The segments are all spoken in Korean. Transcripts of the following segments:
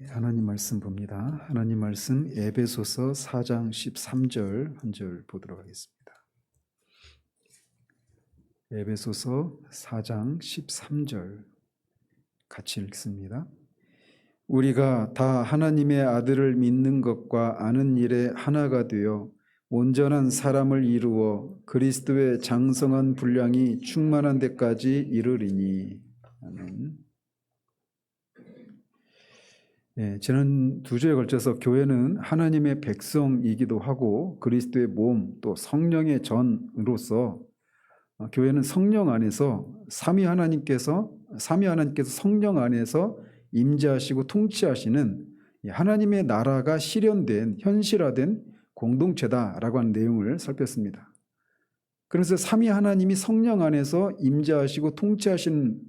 하나님 말씀 봅니다. 하나님 말씀 에베소서 4장 13절 한 절 보도록 하겠습니다. 에베소서 4장 13절 같이 읽습니다. 우리가 다 하나님의 아들을 믿는 것과 아는 일에 하나가 되어 온전한 사람을 이루어 그리스도의 장성한 분량이 충만한 데까지 이르리니. 아멘. 지난 2주에 걸쳐서 교회는 하나님의 백성이기도 하고 그리스도의 몸 또 성령의 전으로서 교회는 성령 안에서 삼위 하나님께서 성령 안에서 임재하시고 통치하시는 하나님의 나라가 실현된 현실화된 공동체다라고 하는 내용을 살폈습니다. 그래서 삼위 하나님이 성령 안에서 임재하시고 통치하시는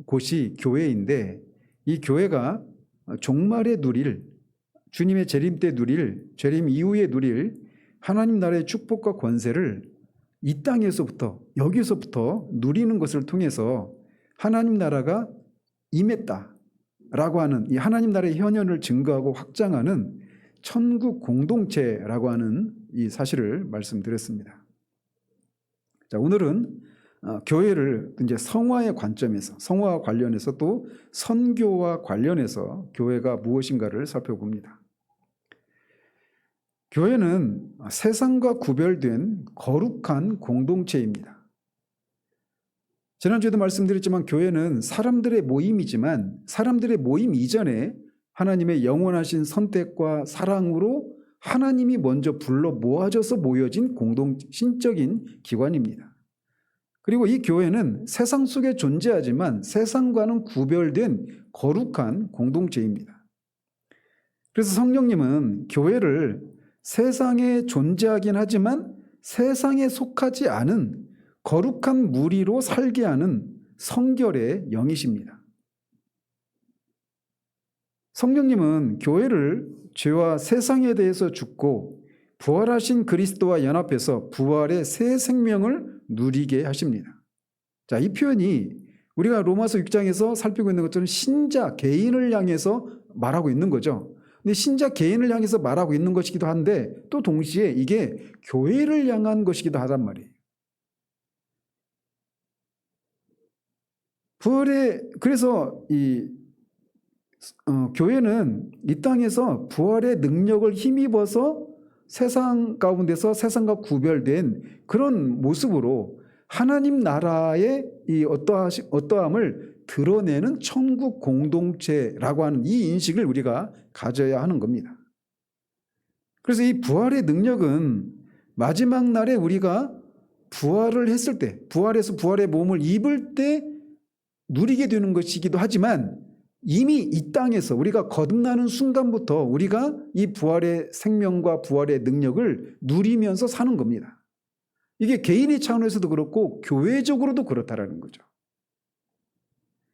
곳이 교회인데 이 교회가 종말에 누릴 주님의 재림 때 누릴 재림 이후에 누릴 하나님 나라의 축복과 권세를 이 땅에서부터 여기서부터 누리는 것을 통해서 하나님 나라가 임했다라고 하는 이 하나님 나라의 현현을 증거하고 확장하는 천국 공동체라고 하는 이 사실을 말씀드렸습니다. 자, 오늘은 교회를 이제 성화의 관점에서 성화와 관련해서 또 선교와 관련해서 교회가 무엇인가를 살펴봅니다. 교회는 세상과 구별된 거룩한 공동체입니다. 지난주에도 말씀드렸지만 교회는 사람들의 모임이지만 사람들의 모임 이전에 하나님의 영원하신 선택과 사랑으로 하나님이 먼저 불러 모아져서 모여진 신적인 기관입니다. 그리고 이 교회는 세상 속에 존재하지만 세상과는 구별된 거룩한 공동체입니다. 그래서 성령님은 교회를 세상에 존재하긴 하지만 세상에 속하지 않은 거룩한 무리로 살게 하는 성결의 영이십니다. 성령님은 교회를 죄와 세상에 대해서 죽고 부활하신 그리스도와 연합해서 부활의 새 생명을 누리게 하십니다. 자, 이 표현이 우리가 로마서 6장에서 살피고 있는 것처럼 신자 개인을 향해서 말하고 있는 거죠. 근데 신자 개인을 향해서 말하고 있는 것이기도 한데 또 동시에 이게 교회를 향한 것이기도 하단 말이에요. 그래서 교회는 이 땅에서 부활의 능력을 힘입어서 세상 가운데서 세상과 구별된 그런 모습으로 하나님 나라의 이 어떠함을 드러내는 천국 공동체라고 하는 이 인식을 우리가 가져야 하는 겁니다. 그래서 이 부활의 능력은 마지막 날에 우리가 부활을 했을 때, 부활해서 부활의 몸을 입을 때 누리게 되는 것이기도 하지만 이미 이 땅에서 우리가 거듭나는 순간부터 우리가 이 부활의 생명과 부활의 능력을 누리면서 사는 겁니다. 이게 개인의 차원에서도 그렇고 교회적으로도 그렇다라는 거죠.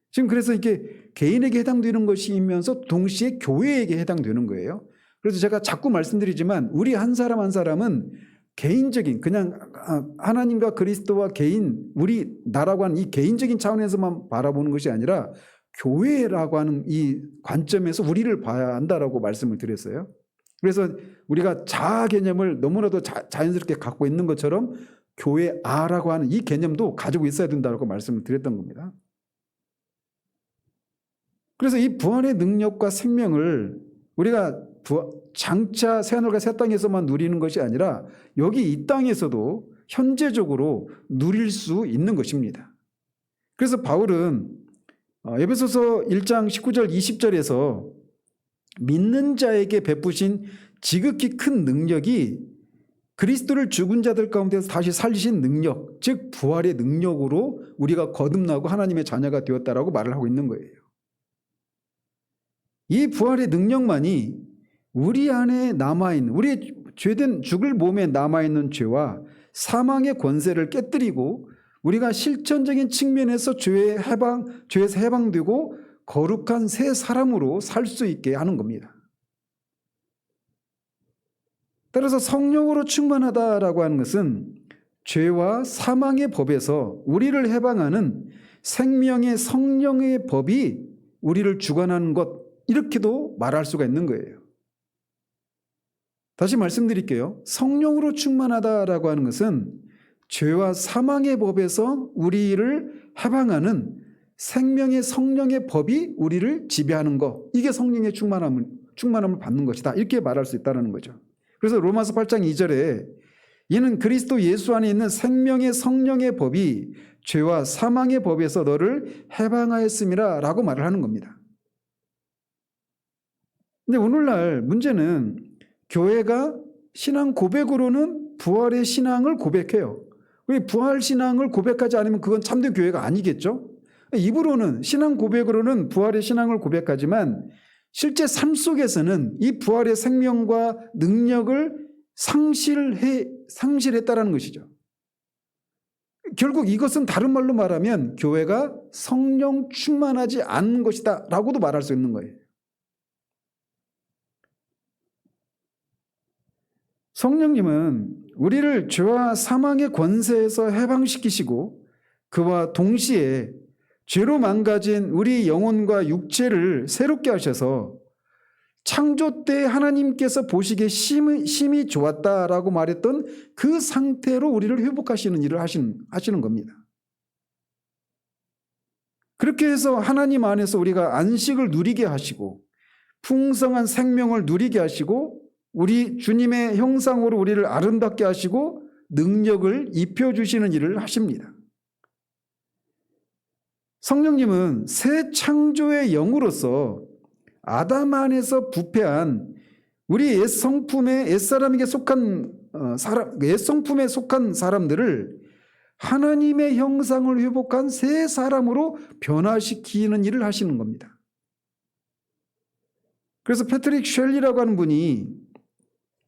지금 그래서 이게 개인에게 해당되는 것이면서 동시에 교회에게 해당되는 거예요. 그래서 제가 자꾸 말씀드리지만 우리 한 사람 한 사람은 개인적인 그냥 하나님과 그리스도와 개인 우리 나라고 하는 이 개인적인 차원에서만 바라보는 것이 아니라 교회라고 하는 이 관점에서 우리를 봐야 한다라고 말씀을 드렸어요. 그래서 우리가 자아 개념을 너무나도 자연스럽게 갖고 있는 것처럼 교회아라고 하는 이 개념도 가지고 있어야 된다고 말씀을 드렸던 겁니다. 그래서 이 부활의 능력과 생명을 우리가 장차 새하늘과 새 땅에서만 누리는 것이 아니라 여기 이 땅에서도 현재적으로 누릴 수 있는 것입니다. 그래서 바울은 에베소서 1장 19절 20절에서 믿는 자에게 베푸신 지극히 큰 능력이 그리스도를 죽은 자들 가운데서 다시 살리신 능력, 즉 부활의 능력으로 우리가 거듭나고 하나님의 자녀가 되었다라고 말을 하고 있는 거예요. 이 부활의 능력만이 우리 안에 남아있는 우리의 죄된 죽을 몸에 남아있는 죄와 사망의 권세를 깨뜨리고 우리가 실천적인 측면에서 죄에서 해방되고 거룩한 새 사람으로 살 수 있게 하는 겁니다. 따라서 성령으로 충만하다라고 하는 것은 죄와 사망의 법에서 우리를 해방하는 생명의 성령의 법이 우리를 주관하는 것, 이렇게도 말할 수가 있는 거예요. 다시 말씀드릴게요. 성령으로 충만하다라고 하는 것은 죄와 사망의 법에서 우리를 해방하는 생명의 성령의 법이 우리를 지배하는 것, 이게 성령의 충만함을 받는 것이다, 이렇게 말할 수 있다는 거죠. 그래서 로마서 8장 2절에 이는 그리스도 예수 안에 있는 생명의 성령의 법이 죄와 사망의 법에서 너를 해방하였음이라 라고 말을 하는 겁니다. 근데 오늘날 문제는 교회가 신앙 고백으로는 부활의 신앙을 고백해요. 부활 신앙을 고백하지 않으면 그건 참된 교회가 아니겠죠. 입으로는, 신앙 고백으로는 부활의 신앙을 고백하지만 실제 삶 속에서는 이 부활의 생명과 능력을 상실했다라는 것이죠. 결국 이것은 다른 말로 말하면 교회가 성령 충만하지 않은 것이다 라고도 말할 수 있는 거예요. 성령님은 우리를 죄와 사망의 권세에서 해방시키시고 그와 동시에 죄로 망가진 우리 영혼과 육체를 새롭게 하셔서 창조 때 하나님께서 보시기에 심히 좋았다라고 말했던 그 상태로 우리를 회복하시는 일을 하시는 겁니다. 그렇게 해서 하나님 안에서 우리가 안식을 누리게 하시고 풍성한 생명을 누리게 하시고 우리 주님의 형상으로 우리를 아름답게 하시고 능력을 입혀주시는 일을 하십니다. 성령님은 새 창조의 영으로서 아담 안에서 부패한 우리 옛사람에게 속한 옛성품에 속한 사람들을 하나님의 형상을 회복한 새 사람으로 변화시키는 일을 하시는 겁니다. 그래서 패트릭 쉘리라고 하는 분이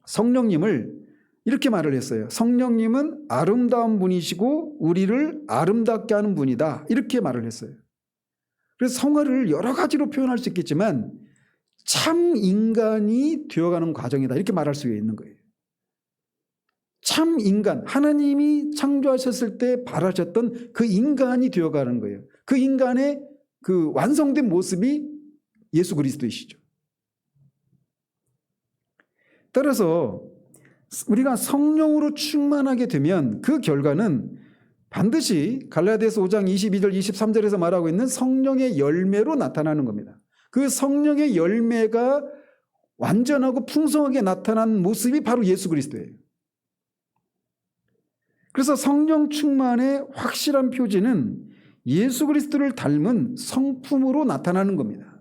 성령님을 이렇게 말을 했어요. 성령님은 아름다운 분이시고 우리를 아름답게 하는 분이다, 이렇게 말을 했어요. 그래서 성화를 여러 가지로 표현할 수 있겠지만 참 인간이 되어가는 과정이다, 이렇게 말할 수 있는 거예요. 참 인간, 하나님이 창조하셨을 때 바라셨던 그 인간이 되어가는 거예요. 그 인간의 그 완성된 모습이 예수 그리스도이시죠. 따라서 우리가 성령으로 충만하게 되면 그 결과는 반드시 갈라디아서 5장 22절 23절에서 말하고 있는 성령의 열매로 나타나는 겁니다. 그 성령의 열매가 완전하고 풍성하게 나타난 모습이 바로 예수 그리스도예요. 그래서 성령 충만의 확실한 표지는 예수 그리스도를 닮은 성품으로 나타나는 겁니다.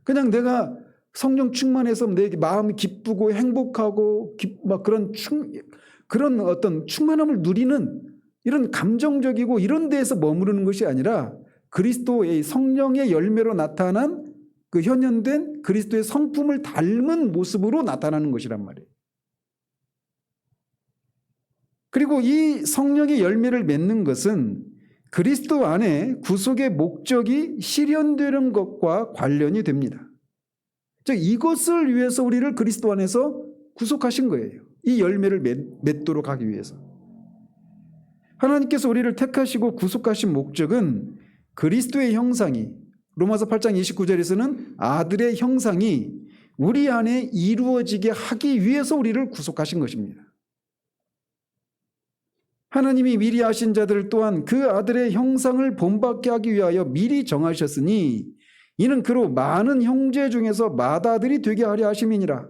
그냥 내가 성령 충만해서 내 마음이 기쁘고 행복하고 막 그런 어떤 충만함을 누리는 이런 감정적이고 이런 데에서 머무르는 것이 아니라 그리스도의 성령의 열매로 나타난 그 현현된 그리스도의 성품을 닮은 모습으로 나타나는 것이란 말이에요. 그리고 이 성령의 열매를 맺는 것은 그리스도 안에 구속의 목적이 실현되는 것과 관련이 됩니다. 즉 이것을 위해서 우리를 그리스도 안에서 구속하신 거예요. 이 열매를 맺도록 하기 위해서. 하나님께서 우리를 택하시고 구속하신 목적은 그리스도의 형상이, 로마서 8장 29절에서는 아들의 형상이 우리 안에 이루어지게 하기 위해서 우리를 구속하신 것입니다. 하나님이 미리 아신 자들 또한 그 아들의 형상을 본받게 하기 위하여 미리 정하셨으니 이는 그로 많은 형제 중에서 맏아들이 되게 하려 하심이니라.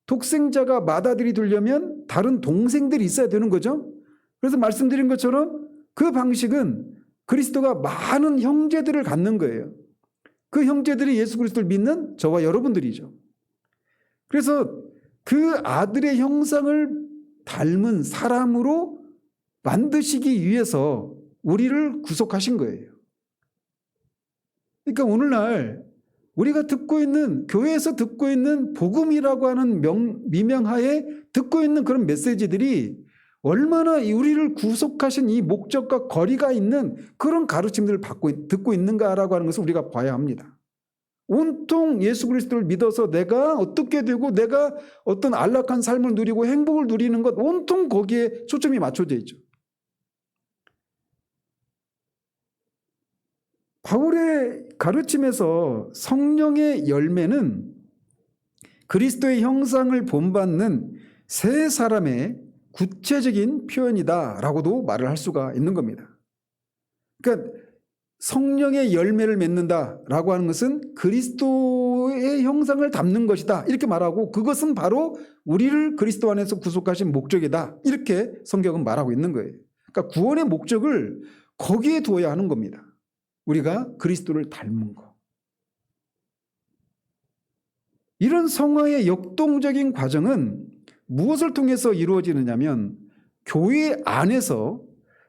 독생자가 맏아들이 되려면 다른 동생들이 있어야 되는 거죠. 그래서 말씀드린 것처럼 그 방식은 그리스도가 많은 형제들을 갖는 거예요. 그 형제들이 예수 그리스도를 믿는 저와 여러분들이죠. 그래서 그 아들의 형상을 닮은 사람으로 만드시기 위해서 우리를 구속하신 거예요. 그러니까 오늘날 우리가 듣고 있는, 교회에서 듣고 있는 복음이라고 하는 미명하에 듣고 있는 그런 메시지들이 얼마나 우리를 구속하신 이 목적과 거리가 있는 그런 가르침들을 듣고 있는가라고 하는 것을 우리가 봐야 합니다. 온통 예수 그리스도를 믿어서 내가 어떻게 되고 내가 어떤 안락한 삶을 누리고 행복을 누리는 것, 온통 거기에 초점이 맞춰져 있죠. 바울의 가르침에서 성령의 열매는 그리스도의 형상을 본받는 새 사람의 구체적인 표현이다라고도 말을 할 수가 있는 겁니다. 그러니까 성령의 열매를 맺는다라고 하는 것은 그리스도의 형상을 담는 것이다 이렇게 말하고, 그것은 바로 우리를 그리스도 안에서 구속하신 목적이다 이렇게 성경은 말하고 있는 거예요. 그러니까 구원의 목적을 거기에 두어야 하는 겁니다. 우리가 그리스도를 닮은 거. 이런 성화의 역동적인 과정은 무엇을 통해서 이루어지느냐면 교회 안에서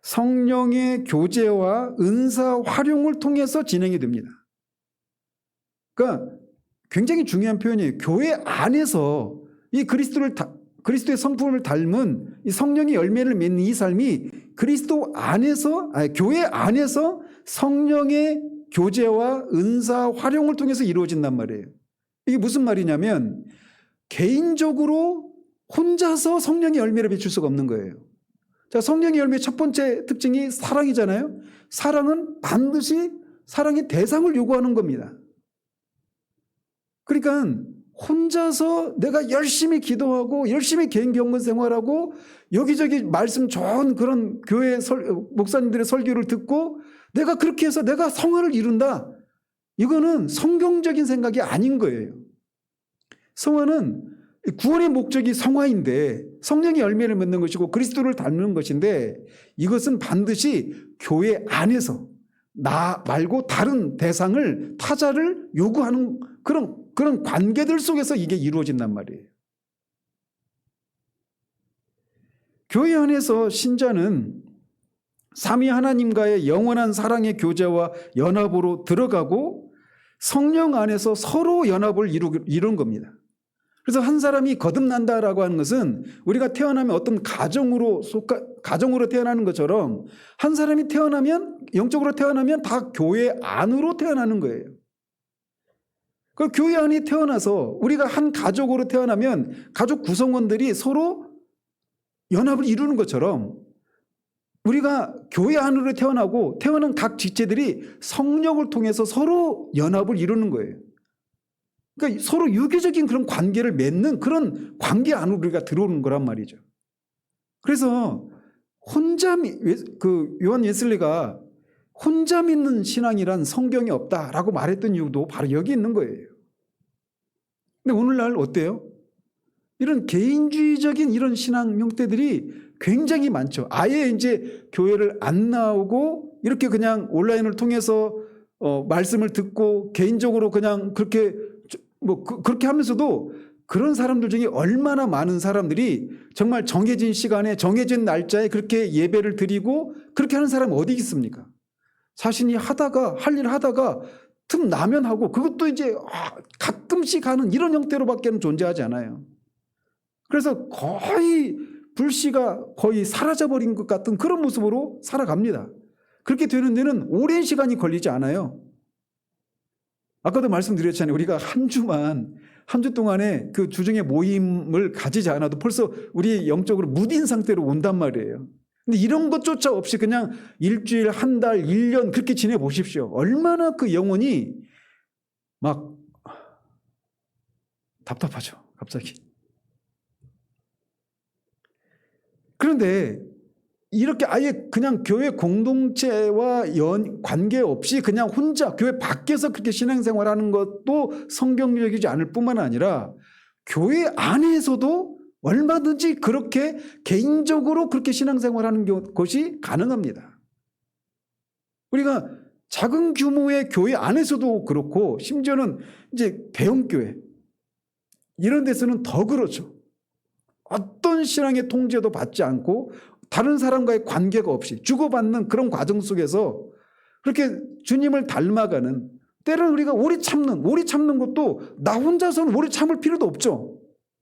성령의 교제와 은사 활용을 통해서 진행이 됩니다. 그러니까 굉장히 중요한 표현이에요. 교회 안에서 이 그리스도의 성품을 닮은 이 성령의 열매를 맺는 이 삶이 교회 안에서 성령의 교제와 은사 활용을 통해서 이루어진단 말이에요. 이게 무슨 말이냐면 개인적으로 혼자서 성령의 열매를 맺을 수가 없는 거예요. 자, 성령의 열매의 첫 번째 특징이 사랑이잖아요. 사랑은 반드시 사랑의 대상을 요구하는 겁니다. 그러니까 혼자서 내가 열심히 기도하고 열심히 개인 경건 생활하고 여기저기 말씀 좋은 그런 교회 목사님들의 설교를 듣고 내가 그렇게 해서 내가 성화를 이룬다. 이거는 성경적인 생각이 아닌 거예요. 성화는 구원의 목적이 성화인데 성령의 열매를 맺는 것이고 그리스도를 닮는 것인데, 이것은 반드시 교회 안에서 나 말고 다른 대상을, 타자를 요구하는 그런 관계들 속에서 이게 이루어진단 말이에요. 교회 안에서 신자는 삼위 하나님과의 영원한 사랑의 교제와 연합으로 들어가고 성령 안에서 서로 연합을 이룬 겁니다. 그래서 한 사람이 거듭난다라고 하는 것은 우리가 태어나면 어떤 가정으로 태어나는 것처럼 한 사람이 영적으로 태어나면 다 교회 안으로 태어나는 거예요. 그 교회 안에 태어나서 우리가 한 가족으로 태어나면 가족 구성원들이 서로 연합을 이루는 것처럼 우리가 교회 안으로 태어나고 태어난 각 지체들이 성령을 통해서 서로 연합을 이루는 거예요. 그러니까 서로 유기적인 그런 관계를 맺는 그런 관계 안으로 우리가 들어오는 거란 말이죠. 그래서 요한 웨슬리가 혼자 믿는 신앙이란 성경에 없다라고 말했던 이유도 바로 여기 있는 거예요. 근데 오늘날 어때요? 이런 개인주의적인 이런 신앙 형태들이 굉장히 많죠. 아예 이제 교회를 안 나오고 이렇게 그냥 온라인을 통해서 말씀을 듣고 개인적으로 그냥 그렇게 하면서도 그런 사람들 중에 얼마나 많은 사람들이 정말 정해진 시간에 정해진 날짜에 그렇게 예배를 드리고 그렇게 하는 사람이 어디 있습니까? 자신이 할 일 하다가 틈 나면 하고, 그것도 이제 가끔씩 하는 이런 형태로밖에 존재하지 않아요. 그래서 거의 불씨가 거의 사라져버린 것 같은 그런 모습으로 살아갑니다. 그렇게 되는 데는 오랜 시간이 걸리지 않아요. 아까도 말씀드렸잖아요. 우리가 한 주 동안에 그 주중에 모임을 가지지 않아도 벌써 우리 영적으로 무딘 상태로 온단 말이에요. 근데 이런 것조차 없이 그냥 일주일, 한 달, 1년 그렇게 지내보십시오. 얼마나 그 영혼이 막 답답하죠. 갑자기. 그런데 이렇게 아예 그냥 교회 공동체와 관계없이 그냥 혼자 교회 밖에서 그렇게 신앙생활하는 것도 성경적이지 않을 뿐만 아니라 교회 안에서도 얼마든지 그렇게 개인적으로 그렇게 신앙생활하는 것이 가능합니다. 우리가 작은 규모의 교회 안에서도 그렇고 심지어는 이제 대형교회 이런 데서는 더 그렇죠. 어떤 신앙의 통제도 받지 않고 다른 사람과의 관계가 없이 주고받는 그런 과정 속에서 그렇게 주님을 닮아가는, 때로는 우리가 오래 참는 것도 나 혼자서는 오래 참을 필요도 없죠.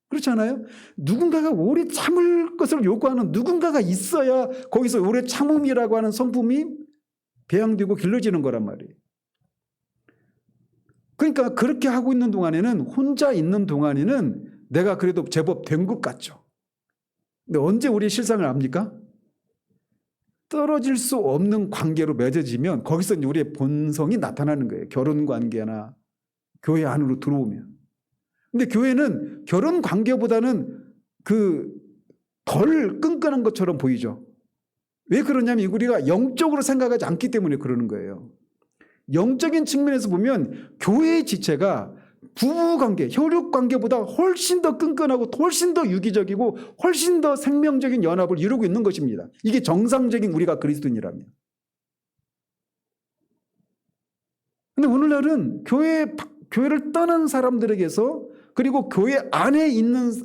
그렇지 않아요? 누군가가 오래 참을 것을 요구하는 누군가가 있어야 거기서 오래 참음이라고 하는 성품이 배양되고 길러지는 거란 말이에요. 그러니까 그렇게 하고 있는 동안에는, 혼자 있는 동안에는 내가 그래도 제법 된 것 같죠. 근데 언제 우리의 실상을 압니까? 떨어질 수 없는 관계로 맺어지면 거기서 이제 우리의 본성이 나타나는 거예요. 결혼 관계나 교회 안으로 들어오면. 근데 교회는 결혼 관계보다는 덜 끈끈한 것처럼 보이죠. 왜 그러냐면 우리가 영적으로 생각하지 않기 때문에 그러는 거예요. 영적인 측면에서 보면 교회의 지체가 부부관계, 혈육관계보다 훨씬 더 끈끈하고 훨씬 더 유기적이고 훨씬 더 생명적인 연합을 이루고 있는 것입니다. 이게 정상적인 우리가 그리스도인이라면. 근데 오늘날은 교회를 떠난 사람들에게서 그리고 교회 안에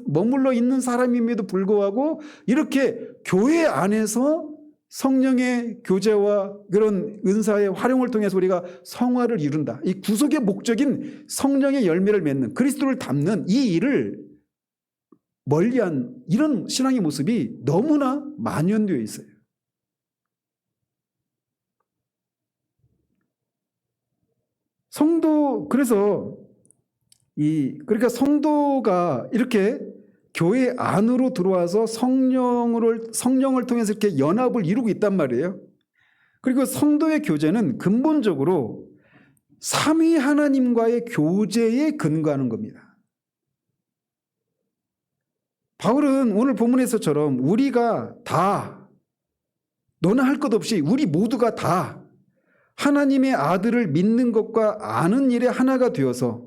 머물러 있는 사람임에도 불구하고 이렇게 교회 안에서 성령의 교제와 그런 은사의 활용을 통해서 우리가 성화를 이룬다. 이 구속의 목적인 성령의 열매를 맺는 그리스도를 닮는 이 일을 멀리한 이런 신앙의 모습이 너무나 만연되어 있어요. 그러니까 성도가 이렇게 교회 안으로 들어와서 성령을 통해서 이렇게 연합을 이루고 있단 말이에요. 그리고 성도의 교제는 근본적으로 삼위 하나님과의 교제에 근거하는 겁니다. 바울은 오늘 본문에서처럼 우리가 다 너나 할 것 없이 우리 모두가 다 하나님의 아들을 믿는 것과 아는 일에 하나가 되어서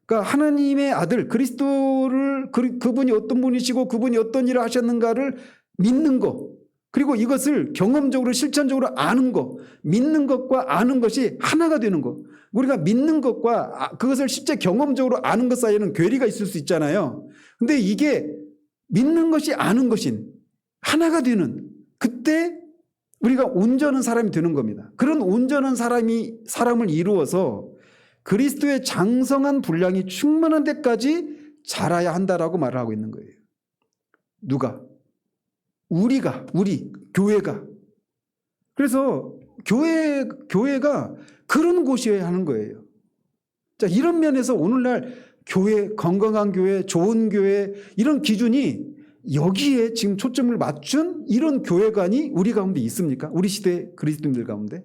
그러니까 하나님의 아들 그리스도를 그분이 어떤 분이시고 그분이 어떤 일을 하셨는가를 믿는 것 그리고 이것을 경험적으로 실천적으로 아는 것 믿는 것과 아는 것이 하나가 되는 것 우리가 믿는 것과 그것을 실제 경험적으로 아는 것 사이에는 괴리가 있을 수 있잖아요. 근데 이게 믿는 것이 아는 것인 하나가 되는 그때 우리가 온전한 사람이 되는 겁니다. 그런 온전한 사람을 이루어서 그리스도의 장성한 분량이 충만한 데까지 자라야 한다라고 말을 하고 있는 거예요. 누가? 우리 교회가. 그래서 교회가 그런 곳이어야 하는 거예요. 자, 이런 면에서 오늘날 교회, 건강한 교회, 좋은 교회 이런 기준이 여기에 지금 초점을 맞춘 이런 교회관이 우리 가운데 있습니까? 우리 시대 그리스도인들 가운데?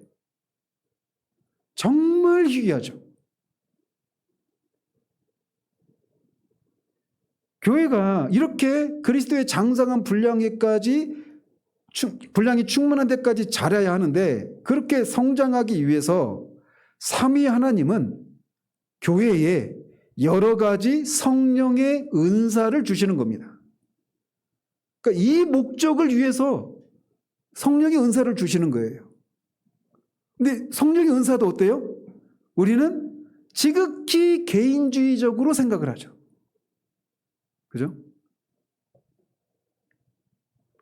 정말 희귀하죠. 교회가 이렇게 그리스도의 장성한 분량이 충만한 데까지 자라야 하는데 그렇게 성장하기 위해서 삼위 하나님은 교회에 여러 가지 성령의 은사를 주시는 겁니다. 그러니까 이 목적을 위해서 성령의 은사를 주시는 거예요. 근데 성령의 은사도 어때요? 우리는 지극히 개인주의적으로 생각을 하죠. 그죠?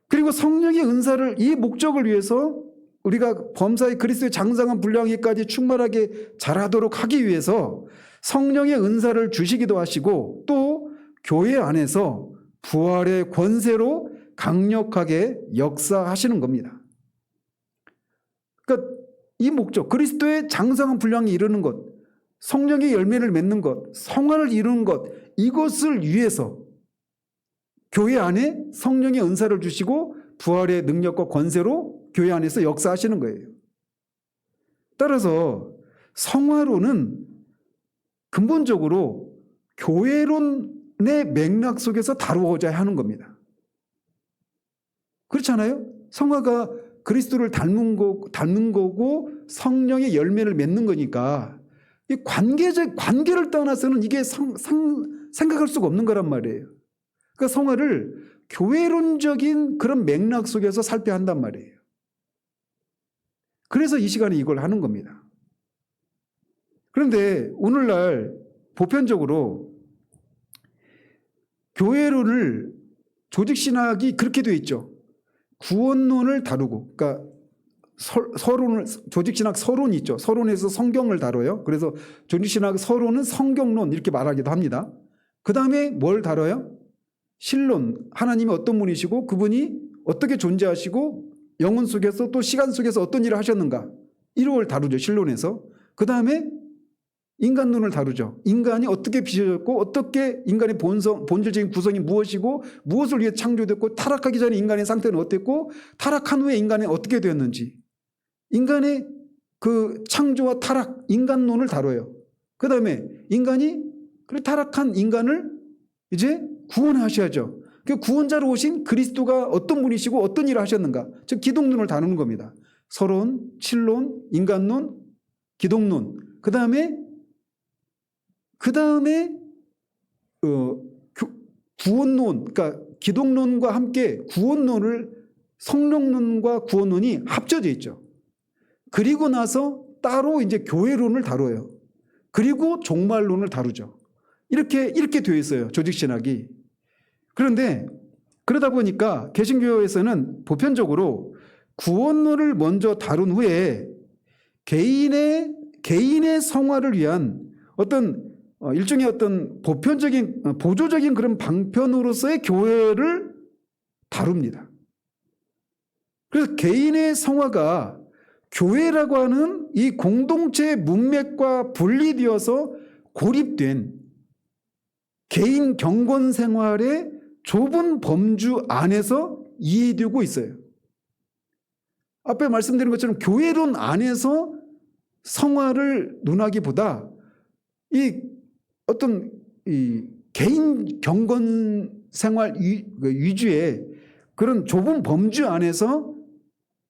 그리고 성령의 은사를 이 목적을 위해서 우리가 범사의 그리스도의 장성한 분량에까지 충만하게 자라도록 하기 위해서 성령의 은사를 주시기도 하시고 또 교회 안에서 부활의 권세로 강력하게 역사하시는 겁니다. 그러니까 이 목적, 그리스도의 장성한 분량이 이루는 것, 성령의 열매를 맺는 것, 성화를 이루는 것 이것을 위해서 교회 안에 성령의 은사를 주시고 부활의 능력과 권세로 교회 안에서 역사하시는 거예요. 따라서 성화론은 근본적으로 교회론의 맥락 속에서 다루어져야 하는 겁니다. 그렇잖아요? 성화가 그리스도를 닮는 거고 성령의 열매를 맺는 거니까 이 관계를 떠나서는 이게 생각할 수가 없는 거란 말이에요. 그러니까 성화를 교회론적인 그런 맥락 속에서 살펴야 한단 말이에요. 그래서 이 시간에 이걸 하는 겁니다. 그런데 오늘날 보편적으로 교회론을 조직신학이 그렇게 되어 있죠. 구원론을 다루고, 그러니까 조직신학 서론이 있죠. 서론에서 성경을 다뤄요. 그래서 조직신학 서론은 성경론 이렇게 말하기도 합니다. 그 다음에 뭘 다뤄요? 신론, 하나님이 어떤 분이시고 그분이 어떻게 존재하시고 영혼 속에서 또 시간 속에서 어떤 일을 하셨는가 이걸 다루죠. 신론에서. 그 다음에 인간론을 다루죠. 인간이 어떻게 빚어졌고 어떻게 인간의 본질적인 구성이 무엇이고 무엇을 위해 창조됐고 타락하기 전에 인간의 상태는 어땠고 타락한 후에 인간이 어떻게 되었는지 인간의 그 창조와 타락, 인간론을 다뤄요. 그 다음에 인간이 그 타락한 인간을 이제 구원하셔야죠. 그 구원자로 오신 그리스도가 어떤 분이시고 어떤 일을 하셨는가. 즉 기독론을 다루는 겁니다. 서론, 칠론, 인간론, 기독론. 그 다음에 구원론, 그러니까 기독론과 함께 구원론을 성령론과 구원론이 합쳐져 있죠. 그리고 나서 따로 이제 교회론을 다뤄요. 그리고 종말론을 다루죠. 이렇게 되어 있어요. 조직신학이. 그런데 그러다 보니까 개신교에서는 보편적으로 구원론을 먼저 다룬 후에 개인의 성화를 위한 어떤 일종의 어떤 보조적인 그런 방편으로서의 교회를 다룹니다. 그래서 개인의 성화가 교회라고 하는 이 공동체의 문맥과 분리되어서 고립된 개인 경건 생활의 좁은 범주 안에서 이해되고 있어요. 앞에 말씀드린 것처럼 교회론 안에서 성화를 논하기보다 이 어떤 개인 경건 생활 위주의 그런 좁은 범주 안에서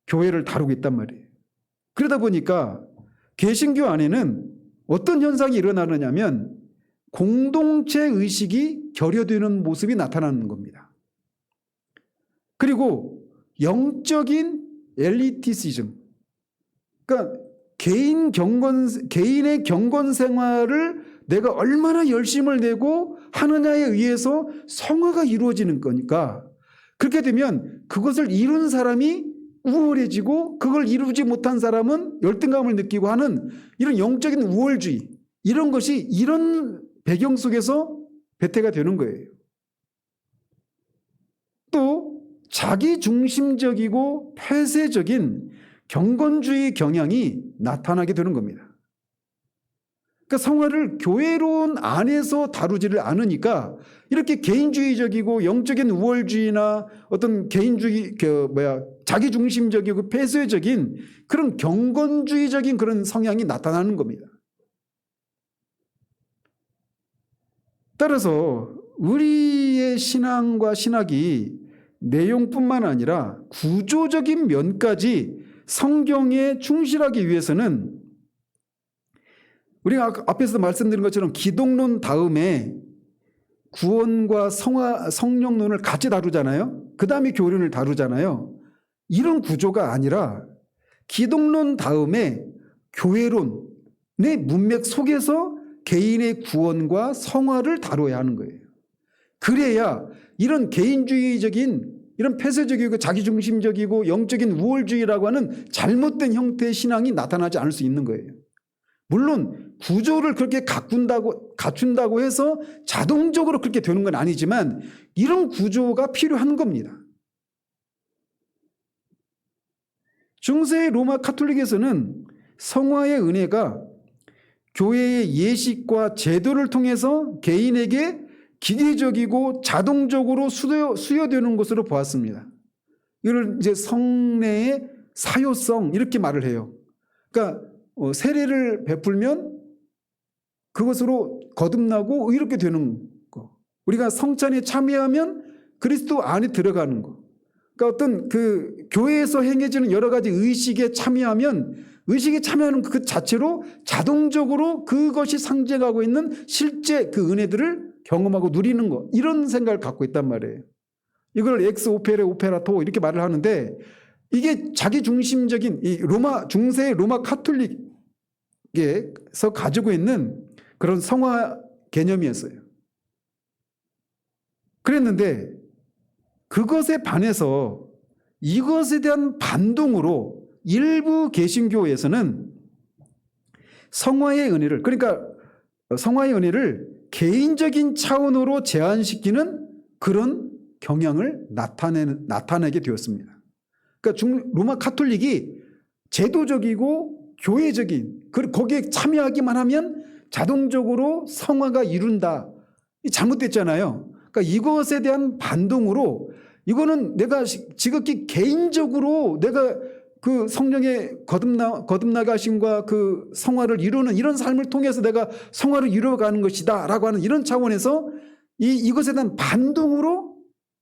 교회를 다루고 있단 말이에요. 그러다 보니까 개신교 안에는 어떤 현상이 일어나느냐면 공동체 의식이 결여되는 모습이 나타나는 겁니다. 그리고 영적인 엘리티시즘, 그러니까 개인의 경건 생활을 내가 얼마나 열심을 내고 하느냐에 의해서 성화가 이루어지는 거니까 그렇게 되면 그것을 이룬 사람이 우월해지고 그걸 이루지 못한 사람은 열등감을 느끼고 하는 이런 영적인 우월주의, 이런 것이 이런 배경 속에서 배태가 되는 거예요. 또 자기중심적이고 폐쇄적인 경건주의 경향이 나타나게 되는 겁니다. 그러니까 성화를 교회론 안에서 다루지를 않으니까 이렇게 개인주의적이고 영적인 우월주의나 어떤 개인주의, 자기중심적이고 폐쇄적인 그런 경건주의적인 그런 성향이 나타나는 겁니다. 따라서 우리의 신앙과 신학이 내용뿐만 아니라 구조적인 면까지 성경에 충실하기 위해서는 우리가 앞에서 말씀드린 것처럼 기독론 다음에 구원과 성령론을 같이 다루잖아요. 그 다음에 교련을 다루잖아요. 이런 구조가 아니라 기독론 다음에 교회론의 문맥 속에서 개인의 구원과 성화를 다뤄야 하는 거예요. 그래야 이런 개인주의적인 이런 폐쇄적이고 자기중심적이고 영적인 우월주의라고 하는 잘못된 형태의 신앙이 나타나지 않을 수 있는 거예요. 물론 구조를 그렇게 갖춘다고 해서 자동적으로 그렇게 되는 건 아니지만 이런 구조가 필요한 겁니다. 중세 로마 카톨릭에서는 성화의 은혜가 교회의 예식과 제도를 통해서 개인에게 기계적이고 자동적으로 수여되는 것으로 보았습니다. 이걸 이제 성례의 사요성 이렇게 말을 해요. 그러니까 세례를 베풀면 그것으로 거듭나고 이렇게 되는 거. 우리가 성찬에 참여하면 그리스도 안에 들어가는 거. 그러니까 어떤 그 교회에서 행해지는 여러 가지 의식에 참여하면 의식에 참여하는 그 자체로 자동적으로 그것이 상징하고 있는 실제 그 은혜들을 경험하고 누리는 거. 이런 생각을 갖고 있단 말이에요. 이걸 엑스 오페라토 이렇게 말을 하는데 이게 자기중심적인 이 중세 로마 카톨릭에서 가지고 있는 그런 성화 개념이었어요. 그랬는데 그것에 반해서 이것에 대한 반동으로 일부 개신교에서는 성화의 은혜를, 그러니까 성화의 은혜를 개인적인 차원으로 제한시키는 그런 경향을 나타내게 되었습니다. 그러니까 로마 카톨릭이 제도적이고 교회적인, 거기에 참여하기만 하면 자동적으로 성화가 이룬다. 잘못됐잖아요. 그러니까 이것에 대한 반동으로 이거는 내가 지극히 개인적으로 내가 그 성령의 거듭나게 하심과 그 성화를 이루는 이런 삶을 통해서 내가 성화를 이루어가는 것이다 라고 하는 이런 차원에서 이것에 대한 반동으로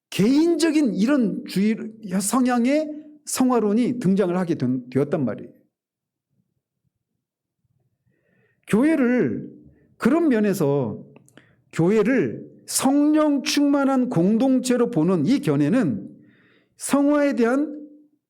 개인적인 이런 성향의 성화론이 등장을 하게 되었단 말이에요. 교회를 그런 면에서 교회를 성령 충만한 공동체로 보는 이 견해는 성화에 대한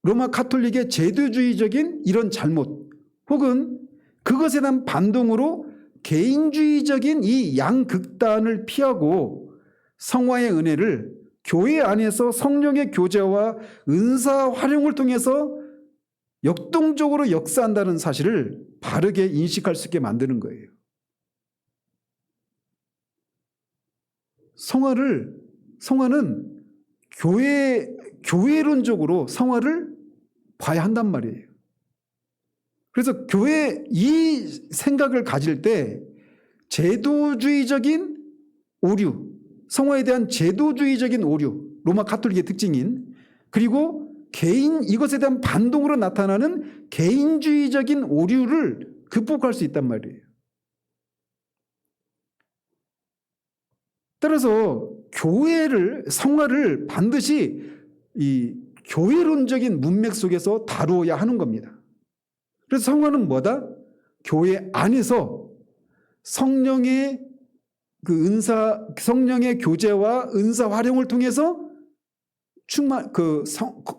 로마 가톨릭의 제도주의적인 이런 잘못 혹은 그것에 대한 반동으로 개인주의적인 이 양극단을 피하고 성화의 은혜를 교회 안에서 성령의 교제와 은사 활용을 통해서 역동적으로 역사한다는 사실을 바르게 인식할 수 있게 만드는 거예요. 성화는 교회론적으로 성화를 봐야 한단 말이에요. 그래서 교회 이 생각을 가질 때 제도주의적인 오류, 성화에 대한 제도주의적인 오류, 로마 가톨릭의 특징인 그리고 이것에 대한 반동으로 나타나는 개인주의적인 오류를 극복할 수 있단 말이에요. 따라서 성화를 반드시 이 교회론적인 문맥 속에서 다루어야 하는 겁니다. 그래서 성화는 뭐다? 교회 안에서 성령의 성령의 교제와 은사 활용을 통해서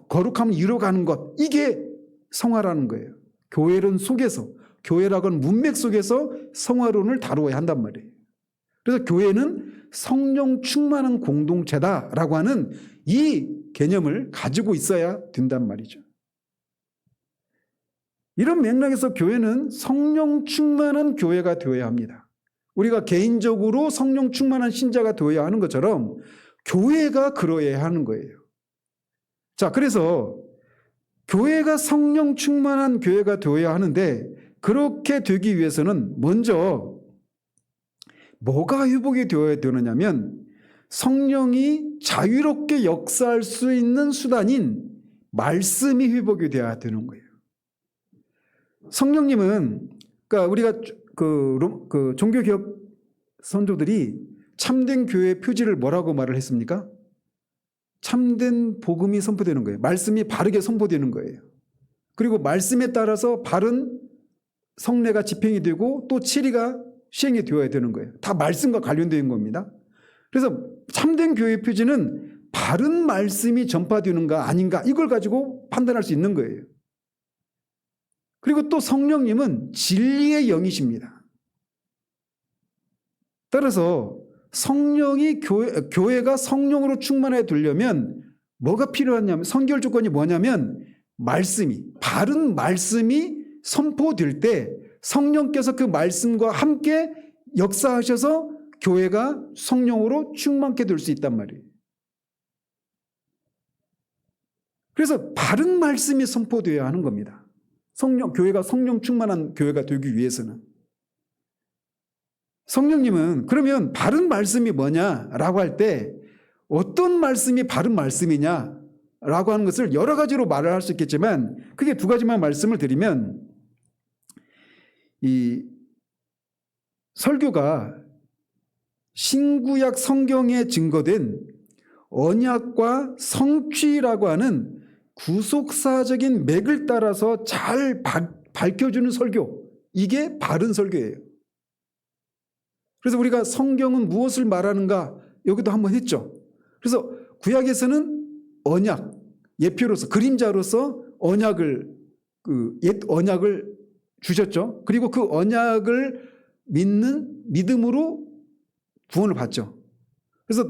거룩함을 이루어가는 것, 이게 성화라는 거예요. 교회론 속에서, 교회라고 하는 문맥 속에서 성화론을 다루어야 한단 말이에요. 그래서 교회는 성령 충만한 공동체다라고 하는 이 개념을 가지고 있어야 된단 말이죠. 이런 맥락에서 교회는 성령 충만한 교회가 되어야 합니다. 우리가 개인적으로 성령 충만한 신자가 되어야 하는 것처럼 교회가 그러해야 하는 거예요. 자, 그래서 교회가 성령 충만한 교회가 되어야 하는데 그렇게 되기 위해서는 먼저 뭐가 회복이 되어야 되느냐면 성령이 자유롭게 역사할 수 있는 수단인 말씀이 회복이 되어야 되는 거예요. 성령님은 그러니까 우리가 그 종교개혁 선조들이 참된 교회의 표지를 뭐라고 말을 했습니까? 참된 복음이 선포되는 거예요. 말씀이 바르게 선포되는 거예요. 그리고 말씀에 따라서 바른 성례가 집행이 되고 또 치리가 시행이 되어야 되는 거예요. 다 말씀과 관련된 겁니다. 그래서 참된 교회의 표지는 바른 말씀이 전파되는가 아닌가 이걸 가지고 판단할 수 있는 거예요. 그리고 또 성령님은 진리의 영이십니다. 따라서 교회가 성령으로 충만해 되려면 뭐가 필요하냐면 선결 조건이 뭐냐면 바른 말씀이 선포될 때 성령께서 그 말씀과 함께 역사하셔서 교회가 성령으로 충만케 될 수 있단 말이에요. 그래서 바른 말씀이 선포되어야 하는 겁니다. 교회가 성령 충만한 교회가 되기 위해서는. 성령님은 그러면 바른 말씀이 뭐냐라고 할 때 어떤 말씀이 바른 말씀이냐라고 하는 것을 여러 가지로 말을 할 수 있겠지만 크게 두 가지만 말씀을 드리면 이 설교가 신구약 성경에 증거된 언약과 성취라고 하는 구속사적인 맥을 따라서 잘 밝혀주는 설교, 이게 바른 설교예요. 그래서 우리가 성경은 무엇을 말하는가 여기도 한번 했죠. 그래서 구약에서는 언약, 예표로서 그림자로서 옛 언약을 주셨죠. 그리고 그 언약을 믿음으로 구원을 받죠. 그래서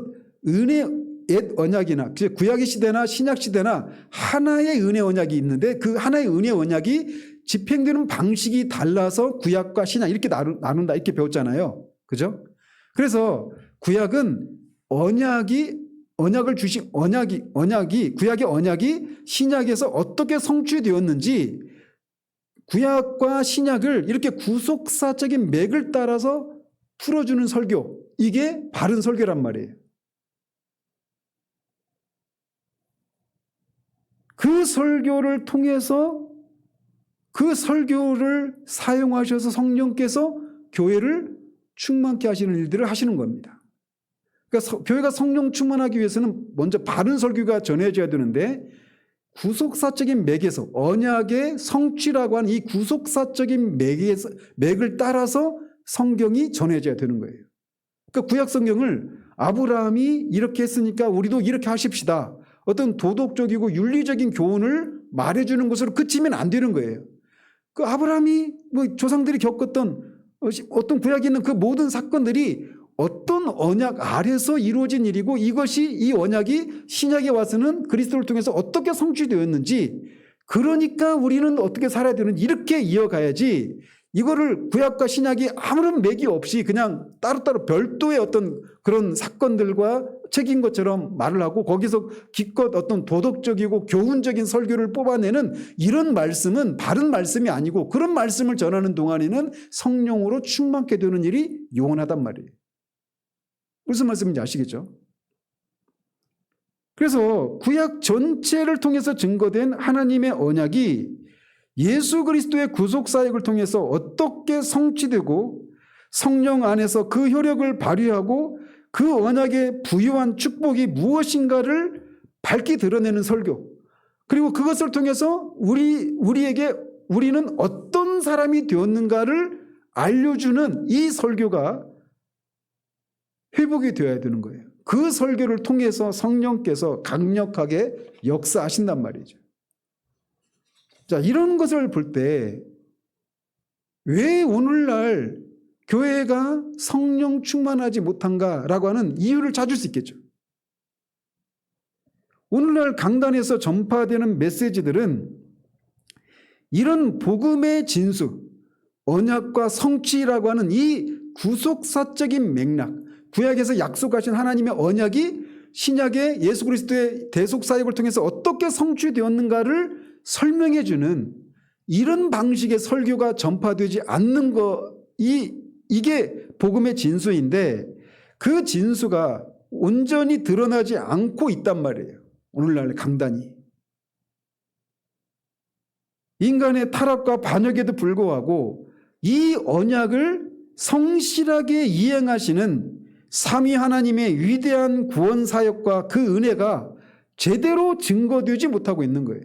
옛 언약이나 구약의 시대나 신약 시대나 하나의 은혜 언약이 있는데 그 하나의 은혜 언약이 집행되는 방식이 달라서 구약과 신약 이렇게 나눈다 이렇게 배웠잖아요. 그죠? 그래서 구약은 구약의 언약이 신약에서 어떻게 성취되었는지 구약과 신약을 이렇게 구속사적인 맥을 따라서 풀어주는 설교, 이게 바른 설교란 말이에요. 그 설교를 통해서 그 설교를 사용하셔서 성령께서 교회를 충만케 하시는 일들을 하시는 겁니다. 그러니까 교회가 성령 충만하기 위해서는 먼저 바른 설교가 전해져야 되는데 구속사적인 맥에서 언약의 성취라고 하는 이 구속사적인 맥을 따라서 성경이 전해져야 되는 거예요. 그러니까 구약 성경을 아브라함이 이렇게 했으니까 우리도 이렇게 하십시다. 어떤 도덕적이고 윤리적인 교훈을 말해주는 것으로 그치면 안 되는 거예요. 그 아브라함이 조상들이 겪었던 어떤 구약에 있는 그 모든 사건들이 어떤 언약 아래서 이루어진 일이고 이것이 이 언약이 신약에 와서는 그리스도를 통해서 어떻게 성취되었는지, 그러니까 우리는 어떻게 살아야 되는지 이렇게 이어가야지, 이거를 구약과 신약이 아무런 맥이 없이 그냥 따로따로 별도의 어떤 그런 사건들과 책인 것처럼 말을 하고 거기서 기껏 어떤 도덕적이고 교훈적인 설교를 뽑아내는 이런 말씀은 바른 말씀이 아니고, 그런 말씀을 전하는 동안에는 성령으로 충만케 되는 일이 요원하단 말이에요. 무슨 말씀인지 아시겠죠? 그래서 구약 전체를 통해서 증거된 하나님의 언약이 예수 그리스도의 구속사역을 통해서 어떻게 성취되고 성령 안에서 그 효력을 발휘하고 그 언약의 부유한 축복이 무엇인가를 밝히 드러내는 설교, 그리고 그것을 통해서 우리에게 우리는 어떤 사람이 되었는가를 알려주는 이 설교가 회복이 되어야 되는 거예요. 그 설교를 통해서 성령께서 강력하게 역사하신단 말이죠. 자, 이런 것을 볼 때 왜 오늘날 교회가 성령 충만하지 못한가라고 하는 이유를 찾을 수 있겠죠. 오늘날 강단에서 전파되는 메시지들은 이런 복음의 진수, 언약과 성취라고 하는 이 구속사적인 맥락, 구약에서 약속하신 하나님의 언약이 신약의 예수 그리스도의 대속사역을 통해서 어떻게 성취되었는가를 설명해 주는 이런 방식의 설교가 전파되지 않는 이게 복음의 진수인데, 그 진수가 온전히 드러나지 않고 있단 말이에요. 오늘날 강단이. 인간의 타락과 반역에도 불구하고 이 언약을 성실하게 이행하시는 삼위 하나님의 위대한 구원 사역과 그 은혜가 제대로 증거되지 못하고 있는 거예요.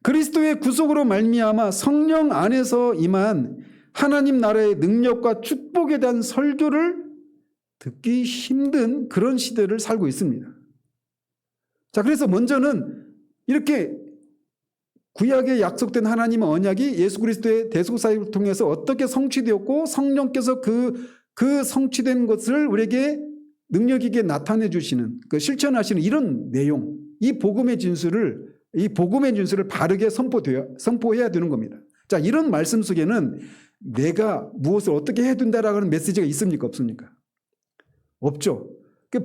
그리스도의 구속으로 말미암아 성령 안에서 임한 하나님 나라의 능력과 축복에 대한 설교를 듣기 힘든 그런 시대를 살고 있습니다. 자, 그래서 먼저는 이렇게 구약에 약속된 하나님의 언약이 예수 그리스도의 대속사역을 통해서 어떻게 성취되었고 성령께서 그 성취된 것을 우리에게 능력 있게 나타내 주시는, 실천하시는 이런 내용, 이 복음의 진수를 바르게 선포해야 되는 겁니다. 자, 이런 말씀 속에는 내가 무엇을 어떻게 해야 된다라고 하는 메시지가 있습니까? 없습니까? 없죠.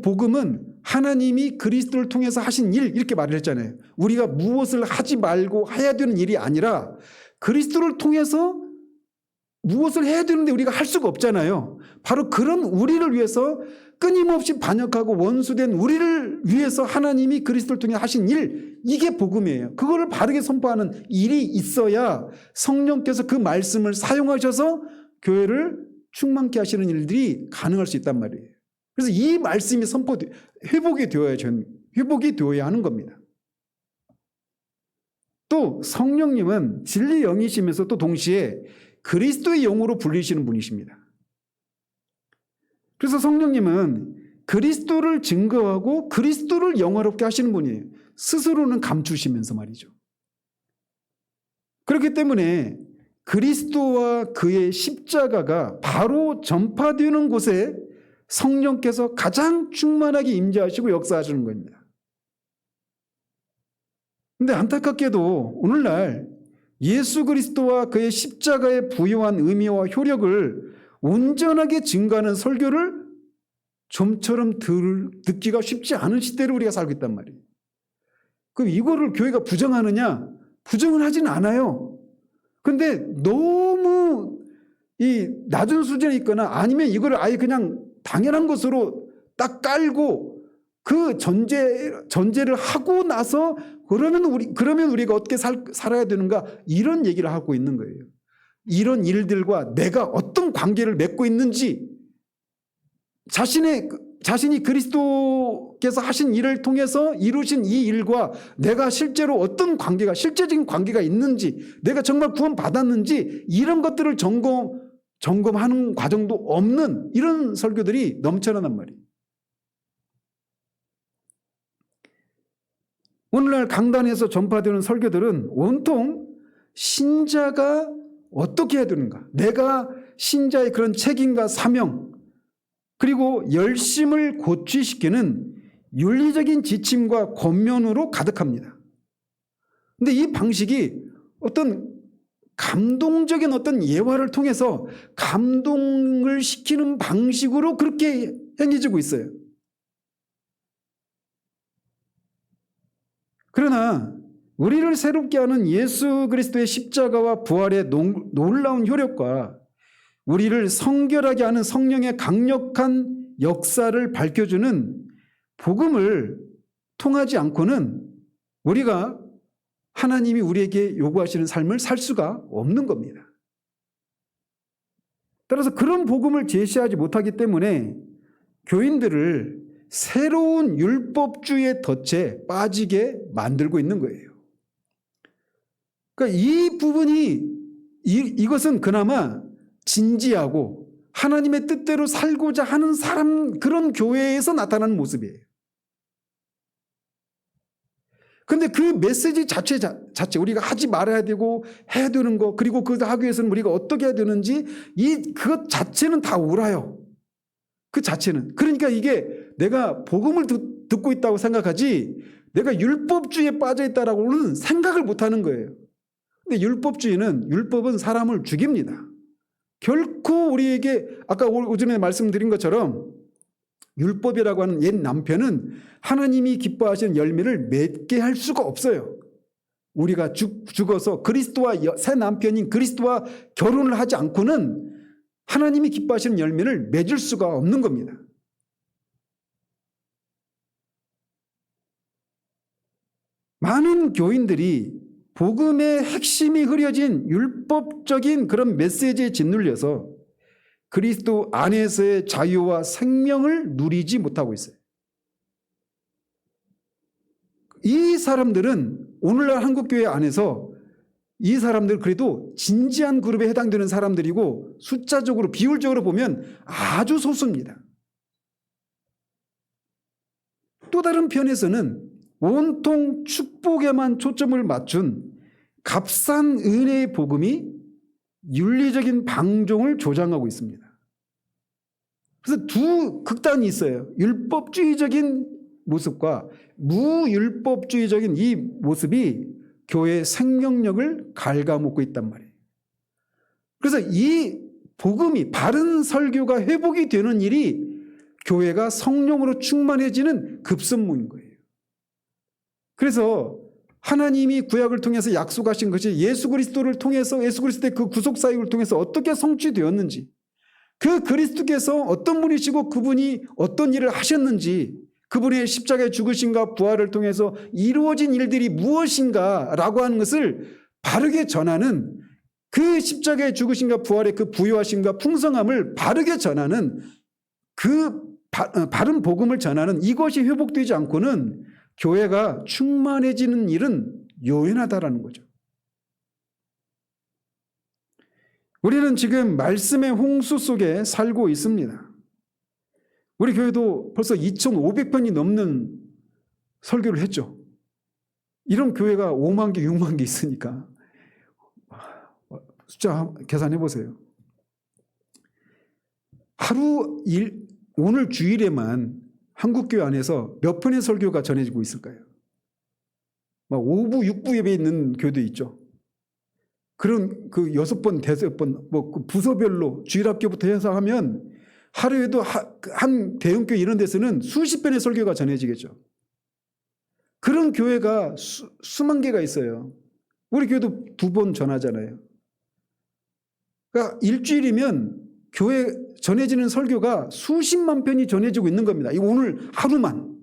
복음은 하나님이 그리스도를 통해서 하신 일, 이렇게 말을 했잖아요. 우리가 무엇을 하지 말고 해야 되는 일이 아니라 그리스도를 통해서 무엇을 해야 되는데 우리가 할 수가 없잖아요. 바로 그런 우리를 위해서 끊임없이 반역하고 원수된 우리를 위해서 하나님이 그리스도를 통해 하신 일, 이게 복음이에요. 그거를 바르게 선포하는 일이 있어야 성령께서 그 말씀을 사용하셔서 교회를 충만케 하시는 일들이 가능할 수 있단 말이에요. 그래서 이 말씀이 회복이 되어야 하는 겁니다. 또 성령님은 진리 영이시면서 또 동시에 그리스도의 영으로 불리시는 분이십니다. 그래서 성령님은 그리스도를 증거하고 그리스도를 영화롭게 하시는 분이에요. 스스로는 감추시면서 말이죠. 그렇기 때문에 그리스도와 그의 십자가가 바로 전파되는 곳에 성령께서 가장 충만하게 임재하시고 역사하시는 겁니다. 그런데 안타깝게도 오늘날 예수 그리스도와 그의 십자가의 부유한 의미와 효력을 온전하게 증거하는 설교를 좀처럼 듣기가 쉽지 않은 시대를 우리가 살고 있단 말이에요. 그럼 이거를 교회가 부정하느냐? 부정은 하진 않아요. 근데 너무 이 낮은 수준에 있거나 아니면 이걸 아예 그냥 당연한 것으로 딱 깔고 그 전제를 하고 나서 그러면 우리가 어떻게 살아야 되는가, 이런 얘기를 하고 있는 거예요. 이런 일들과 내가 어떤 관계를 맺고 있는지, 자신이 그리스도께서 하신 일을 통해서 이루신 이 일과 내가 실제로 어떤 관계가, 실제적인 관계가 있는지, 내가 정말 구원 받았는지, 이런 것들을 점검하는 과정도 없는 이런 설교들이 넘쳐나단 말이에요. 오늘날 강단에서 전파되는 설교들은 온통 신자가 어떻게 해야 되는가, 내가 신자의 그런 책임과 사명, 그리고 열심을 고취시키는 윤리적인 지침과 권면으로 가득합니다. 근데 이 방식이 어떤 감동적인 어떤 예화를 통해서 감동을 시키는 방식으로 그렇게 행해지고 있어요. 그러나 우리를 새롭게 하는 예수 그리스도의 십자가와 부활의 놀라운 효력과 우리를 성결하게 하는 성령의 강력한 역사를 밝혀주는 복음을 통하지 않고는 우리가 하나님이 우리에게 요구하시는 삶을 살 수가 없는 겁니다. 따라서 그런 복음을 제시하지 못하기 때문에 교인들을 새로운 율법주의의 덫에 빠지게 만들고 있는 거예요. 그러니까 이 부분이, 이것은 그나마 진지하고 하나님의 뜻대로 살고자 하는 사람, 그런 교회에서 나타나는 모습이에요. 근데 그 메시지 자체 우리가 하지 말아야 되고 해야 되는 거, 그리고 그걸 하기 위해서는 우리가 어떻게 해야 되는지, 그것 자체는 다 옳아요. 그 자체는. 그러니까 이게 내가 복음을 듣고 있다고 생각하지 내가 율법주의에 빠져 있다라고는 생각을 못하는 거예요. 근데 율법은 사람을 죽입니다. 결코 우리에게, 아까 오전에 말씀드린 것처럼 율법이라고 하는 옛 남편은 하나님이 기뻐하시는 열매를 맺게 할 수가 없어요. 우리가 죽어서 그리스도와 새 남편인 그리스도와 결혼을 하지 않고는 하나님이 기뻐하시는 열매를 맺을 수가 없는 겁니다. 많은 교인들이 복음의 핵심이 흐려진 율법적인 그런 메시지에 짓눌려서 그리스도 안에서의 자유와 생명을 누리지 못하고 있어요. 이 사람들은 오늘날 한국교회 안에서 이 사람들 그래도 진지한 그룹에 해당되는 사람들이고 숫자적으로 비율적으로 보면 아주 소수입니다. 또 다른 편에서는 온통 축복에만 초점을 맞춘 값싼 은혜의 복음이 윤리적인 방종을 조장하고 있습니다. 그래서 두 극단이 있어요. 율법주의적인 모습과 무율법주의적인 이 모습이 교회의 생명력을 갉아먹고 있단 말이에요. 그래서 이 복음이, 바른 설교가 회복이 되는 일이 교회가 성령으로 충만해지는 급선무인 거예요. 그래서 하나님이 구약을 통해서 약속하신 것이 예수 그리스도를 통해서, 예수 그리스도의 그 구속 사역을 통해서 어떻게 성취되었는지, 그 그리스도께서 어떤 분이시고 그분이 어떤 일을 하셨는지, 그분의 십자가의 죽으심과 부활을 통해서 이루어진 일들이 무엇인가라고 하는 것을 바르게 전하는, 그 십자가의 죽으심과 부활의 그 부요하심과 풍성함을 바르게 전하는, 그 바른 복음을 전하는 이것이 회복되지 않고는 교회가 충만해지는 일은 요연하다라는 거죠. 우리는 지금 말씀의 홍수 속에 살고 있습니다. 우리 교회도 벌써 2,500편이 넘는 설교를 했죠. 이런 교회가 5만 개, 6만 개 있으니까 숫자 계산해 보세요. 오늘 주일에만 한국교회 안에서 몇 편의 설교가 전해지고 있을까요? 막 5부, 6부 예배 있는 교회도 있죠. 그런 그 6번, 5번, 그 부서별로 주일학교부터 해서 하면 하루에도 한 대형교회 이런 데서는 수십 편의 설교가 전해지겠죠. 그런 교회가 수만 개가 있어요. 우리 교회도 2번 전하잖아요. 그러니까 일주일이면 교회 전해지는 설교가 수십만 편이 전해지고 있는 겁니다. 이 오늘 하루만.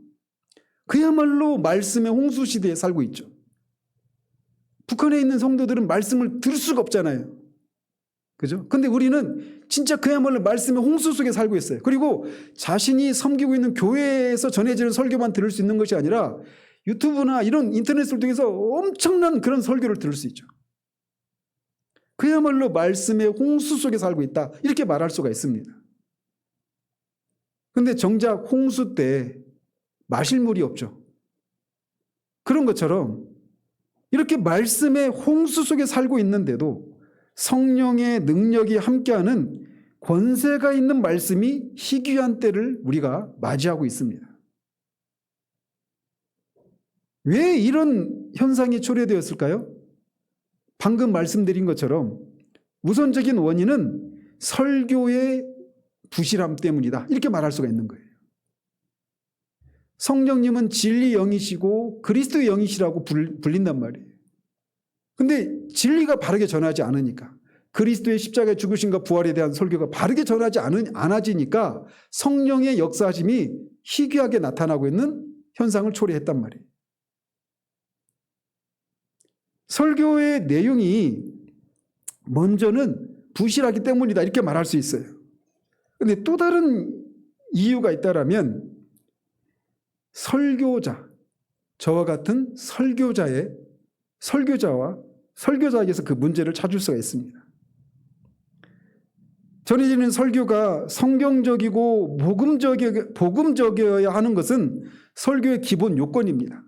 그야말로 말씀의 홍수 시대에 살고 있죠. 북한에 있는 성도들은 말씀을 들을 수가 없잖아요. 그죠? 근데 우리는 진짜 그야말로 말씀의 홍수 속에 살고 있어요. 그리고 자신이 섬기고 있는 교회에서 전해지는 설교만 들을 수 있는 것이 아니라 유튜브나 이런 인터넷을 통해서 엄청난 그런 설교를 들을 수 있죠. 그야말로 말씀의 홍수 속에 살고 있다. 이렇게 말할 수가 있습니다. 근데 정작 홍수 때 마실 물이 없죠. 그런 것처럼 이렇게 말씀의 홍수 속에 살고 있는데도 성령의 능력이 함께하는 권세가 있는 말씀이 희귀한 때를 우리가 맞이하고 있습니다. 왜 이런 현상이 초래되었을까요? 방금 말씀드린 것처럼 우선적인 원인은 설교의 부실함 때문이다. 이렇게 말할 수가 있는 거예요. 성령님은 진리 영이시고 그리스도의 영이시라고 불린단 말이에요. 근데 진리가 바르게 전하지 않으니까, 그리스도의 십자가의 죽으심과 부활에 대한 설교가 바르게 전하지 않아지니까 성령의 역사하심이 희귀하게 나타나고 있는 현상을 초래했단 말이에요. 설교의 내용이 먼저는 부실하기 때문이다 이렇게 말할 수 있어요. 그런데 또 다른 이유가 있다라면 설교자, 저와 같은 설교자에게서 그 문제를 찾을 수가 있습니다. 전해지는 설교가 성경적이고 복음적이어야 하는 것은 설교의 기본 요건입니다.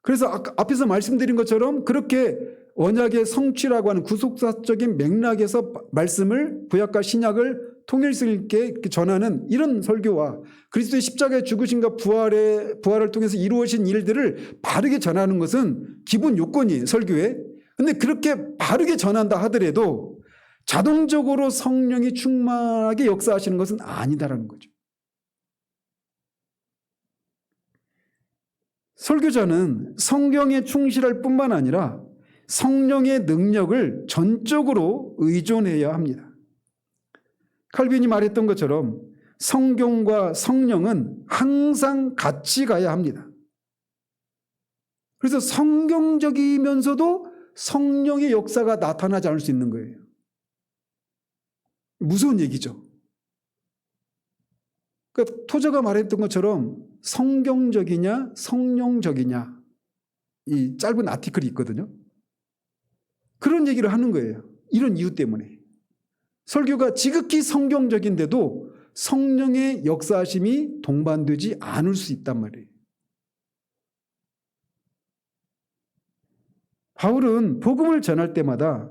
그래서 앞에서 말씀드린 것처럼 그렇게 언약의 성취라고 하는 구속사적인 맥락에서 말씀을 구약과 신약을 통일성 있게 전하는 이런 설교와 그리스도의 십자가의 죽으심과 부활을 통해서 이루어진 일들을 바르게 전하는 것은 기본 요건이에요, 설교에. 근데 그렇게 바르게 전한다 하더라도 자동적으로 성령이 충만하게 역사하시는 것은 아니다라는 거죠. 설교자는 성경에 충실할 뿐만 아니라 성령의 능력을 전적으로 의존해야 합니다. 칼빈이 말했던 것처럼 성경과 성령은 항상 같이 가야 합니다. 그래서 성경적이면서도 성령의 역사가 나타나지 않을 수 있는 거예요. 무서운 얘기죠. 그러니까 토저가 말했던 것처럼 성경적이냐 성령적이냐, 이 짧은 아티클이 있거든요. 그런 얘기를 하는 거예요. 이런 이유 때문에. 설교가 지극히 성경적인데도 성령의 역사하심이 동반되지 않을 수 있단 말이에요. 바울은 복음을 전할 때마다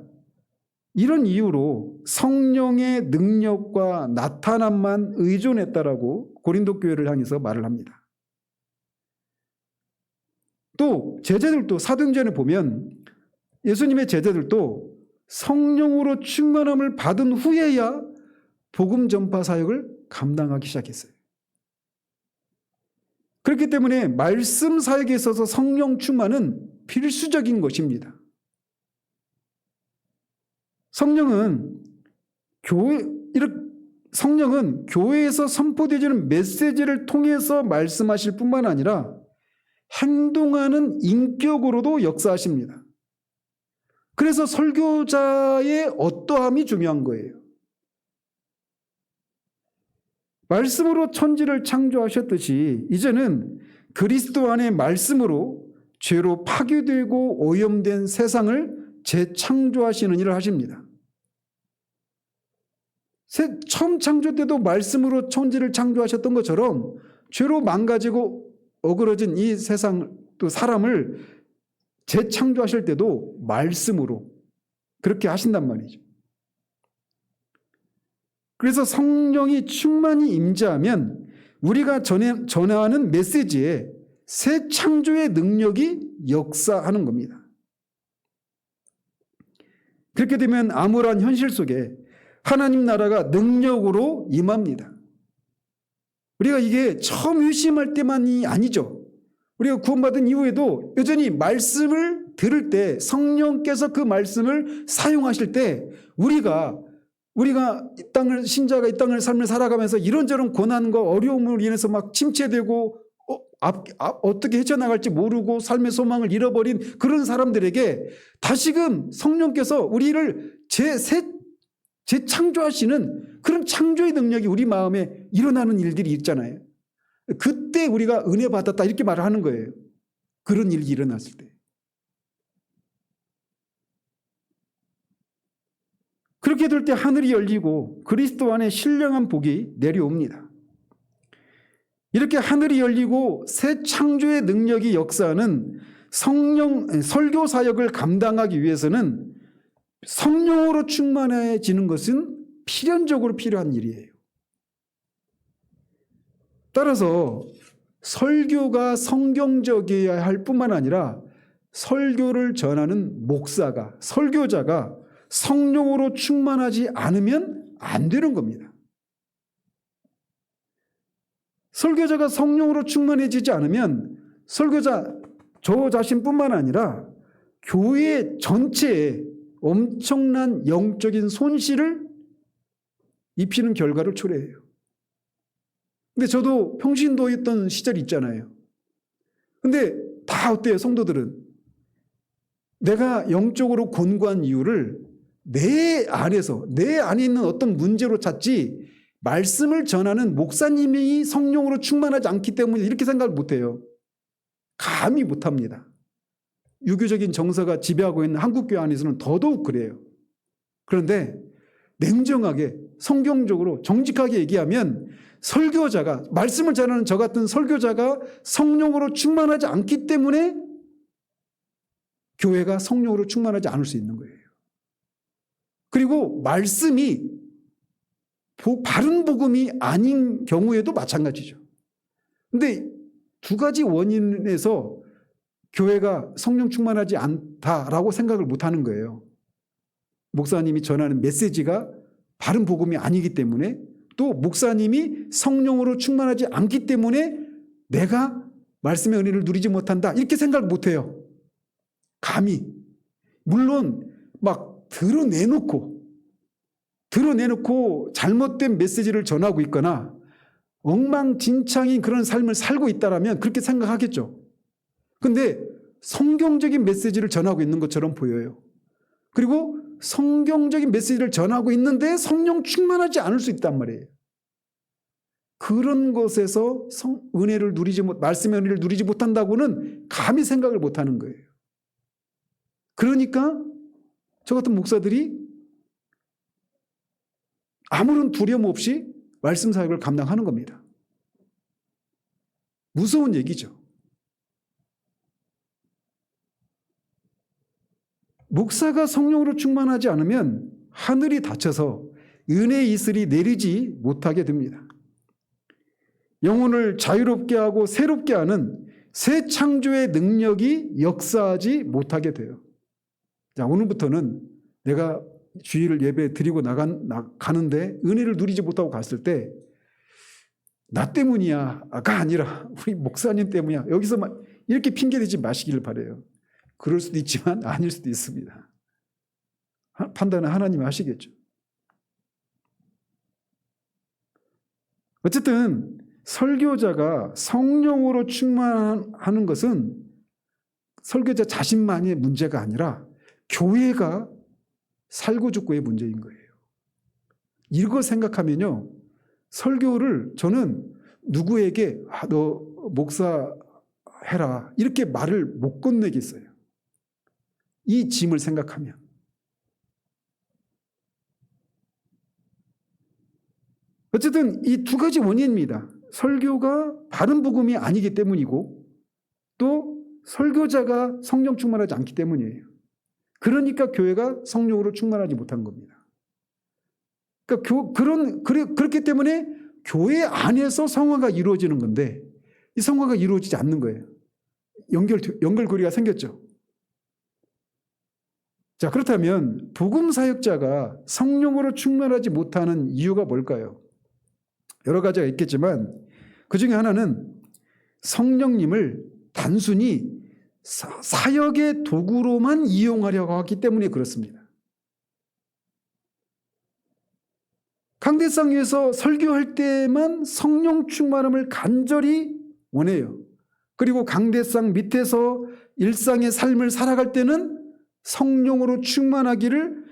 이런 이유로 성령의 능력과 나타남만 의존했다라고 고린도 교회를 향해서 말을 합니다. 또 제자들도 사도행전에 보면 예수님의 제자들도 성령으로 충만함을 받은 후에야 복음 전파 사역을 감당하기 시작했어요. 그렇기 때문에 말씀 사역에 있어서 성령 충만은 필수적인 것입니다. 성령은 교회에서 선포되어지는 메시지를 통해서 말씀하실 뿐만 아니라 행동하는 인격으로도 역사하십니다. 그래서 설교자의 어떠함이 중요한 거예요. 말씀으로 천지를 창조하셨듯이 이제는 그리스도 안의 말씀으로 죄로 파괴되고 오염된 세상을 재창조하시는 일을 하십니다. 처음 창조 때도 말씀으로 천지를 창조하셨던 것처럼 죄로 망가지고 어그러진 이 세상, 또 사람을 재창조하실 때도 말씀으로 그렇게 하신단 말이죠. 그래서 성령이 충만히 임재하면 우리가 전하는 메시지에 새 창조의 능력이 역사하는 겁니다. 그렇게 되면 암울한 현실 속에 하나님 나라가 능력으로 임합니다. 우리가 이게 처음 유심할 때만이 아니죠. 우리가 구원받은 이후에도 여전히 말씀을 들을 때 성령께서 그 말씀을 사용하실 때 우리가 이 땅을 신자가 이 땅을 삶을 살아가면서 이런저런 고난과 어려움을 인해서 막 침체되고 어떻게 헤쳐나갈지 모르고 삶의 소망을 잃어버린 그런 사람들에게 다시금 성령께서 우리를 재창조하시는 그런 창조의 능력이 우리 마음에 일어나는 일들이 있잖아요. 그때 우리가 은혜 받았다 이렇게 말을 하는 거예요. 그런 일이 일어났을 때. 그렇게 될 때 하늘이 열리고 그리스도 안에 신령한 복이 내려옵니다. 이렇게 하늘이 열리고 새 창조의 능력이 역사하는 설교 사역을 감당하기 위해서는 성령으로 충만해지는 것은 필연적으로 필요한 일이에요. 따라서 설교가 성경적이어야 할 뿐만 아니라 설교를 전하는 설교자가 성령으로 충만하지 않으면 안 되는 겁니다. 설교자가 성령으로 충만해지지 않으면 설교자 저 자신뿐만 아니라 교회 전체에 엄청난 영적인 손실을 입히는 결과를 초래해요. 근데 저도 평신도였던 시절이 있잖아요. 근데 다 어때요, 성도들은? 내가 영적으로 곤고한 이유를 내 안에 있는 어떤 문제로 찾지 말씀을 전하는 목사님이 성령으로 충만하지 않기 때문에 이렇게 생각을 못해요. 감히 못합니다. 유교적인 정서가 지배하고 있는 한국교회 안에서는 더더욱 그래요. 그런데 냉정하게 성경적으로 정직하게 얘기하면 설교자가 말씀을 전하는 저 같은 설교자가 성령으로 충만하지 않기 때문에 교회가 성령으로 충만하지 않을 수 있는 거예요. 그리고 말씀이 바른 복음이 아닌 경우에도 마찬가지죠. 근데 두 가지 원인에서 교회가 성령 충만하지 않다라고 생각을 못하는 거예요. 목사님이 전하는 메시지가 바른 복음이 아니기 때문에, 또 목사님이 성령으로 충만하지 않기 때문에 내가 말씀의 은혜를 누리지 못한다 이렇게 생각을 못해요. 감히. 물론 막 드러내놓고 잘못된 메시지를 전하고 있거나 엉망진창인 그런 삶을 살고 있다라면 그렇게 생각하겠죠. 근데 성경적인 메시지를 전하고 있는 것처럼 보여요. 그리고 성경적인 메시지를 전하고 있는데 성령 충만하지 않을 수 있단 말이에요. 그런 것에서 말씀의 은혜를 누리지 못한다고는 감히 생각을 못하는 거예요. 그러니까 저 같은 목사들이 아무런 두려움 없이 말씀 사역을 감당하는 겁니다. 무서운 얘기죠. 목사가 성령으로 충만하지 않으면 하늘이 닫혀서 은혜의 이슬이 내리지 못하게 됩니다. 영혼을 자유롭게 하고 새롭게 하는 새 창조의 능력이 역사하지 못하게 돼요. 자, 오늘부터는 내가 주일을 예배 드리고 가는데 은혜를 누리지 못하고 갔을 때 나 때문이야가 아니라 우리 목사님 때문이야. 여기서 이렇게 핑계대지 마시기를 바라요. 그럴 수도 있지만 아닐 수도 있습니다. 판단은 하나님이 하시겠죠. 어쨌든 설교자가 성령으로 충만하는 것은 설교자 자신만의 문제가 아니라 교회가 살고 죽고의 문제인 거예요. 이거 생각하면요, 설교를 저는 누구에게 너 목사 해라 이렇게 말을 못 건네겠어요. 이 짐을 생각하면. 어쨌든 이 두 가지 원인입니다. 설교가 바른 복음이 아니기 때문이고 또 설교자가 성령 충만하지 않기 때문이에요. 그러니까 교회가 성령으로 충만하지 못한 겁니다. 그러니까 그렇기 때문에 교회 안에서 성화가 이루어지는 건데 이 성화가 이루어지지 않는 거예요. 연결고리가 생겼죠. 자, 그렇다면 복음 사역자가 성령으로 충만하지 못하는 이유가 뭘까요? 여러 가지가 있겠지만 그 중에 하나는 성령님을 단순히 사역의 도구로만 이용하려고 하기 때문에 그렇습니다. 강대상에서 설교할 때만 성령 충만함을 간절히 원해요. 그리고 강대상 밑에서 일상의 삶을 살아갈 때는 성령으로 충만하기를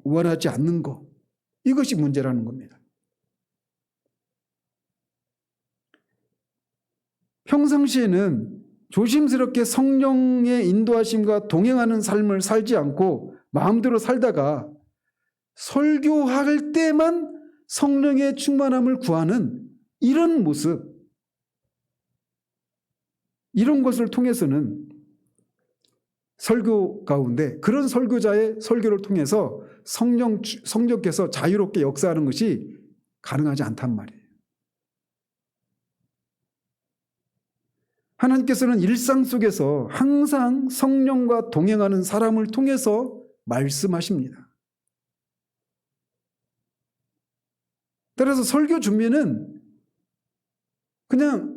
원하지 않는 것. 이것이 문제라는 겁니다. 평상시에는 조심스럽게 성령의 인도하심과 동행하는 삶을 살지 않고 마음대로 살다가 설교할 때만 성령의 충만함을 구하는 이런 모습, 이런 것을 통해서는 설교 가운데 그런 설교자의 설교를 통해서 성령께서 자유롭게 역사하는 것이 가능하지 않단 말이에요. 하나님께서는 일상 속에서 항상 성령과 동행하는 사람을 통해서 말씀하십니다. 따라서 설교 준비는 그냥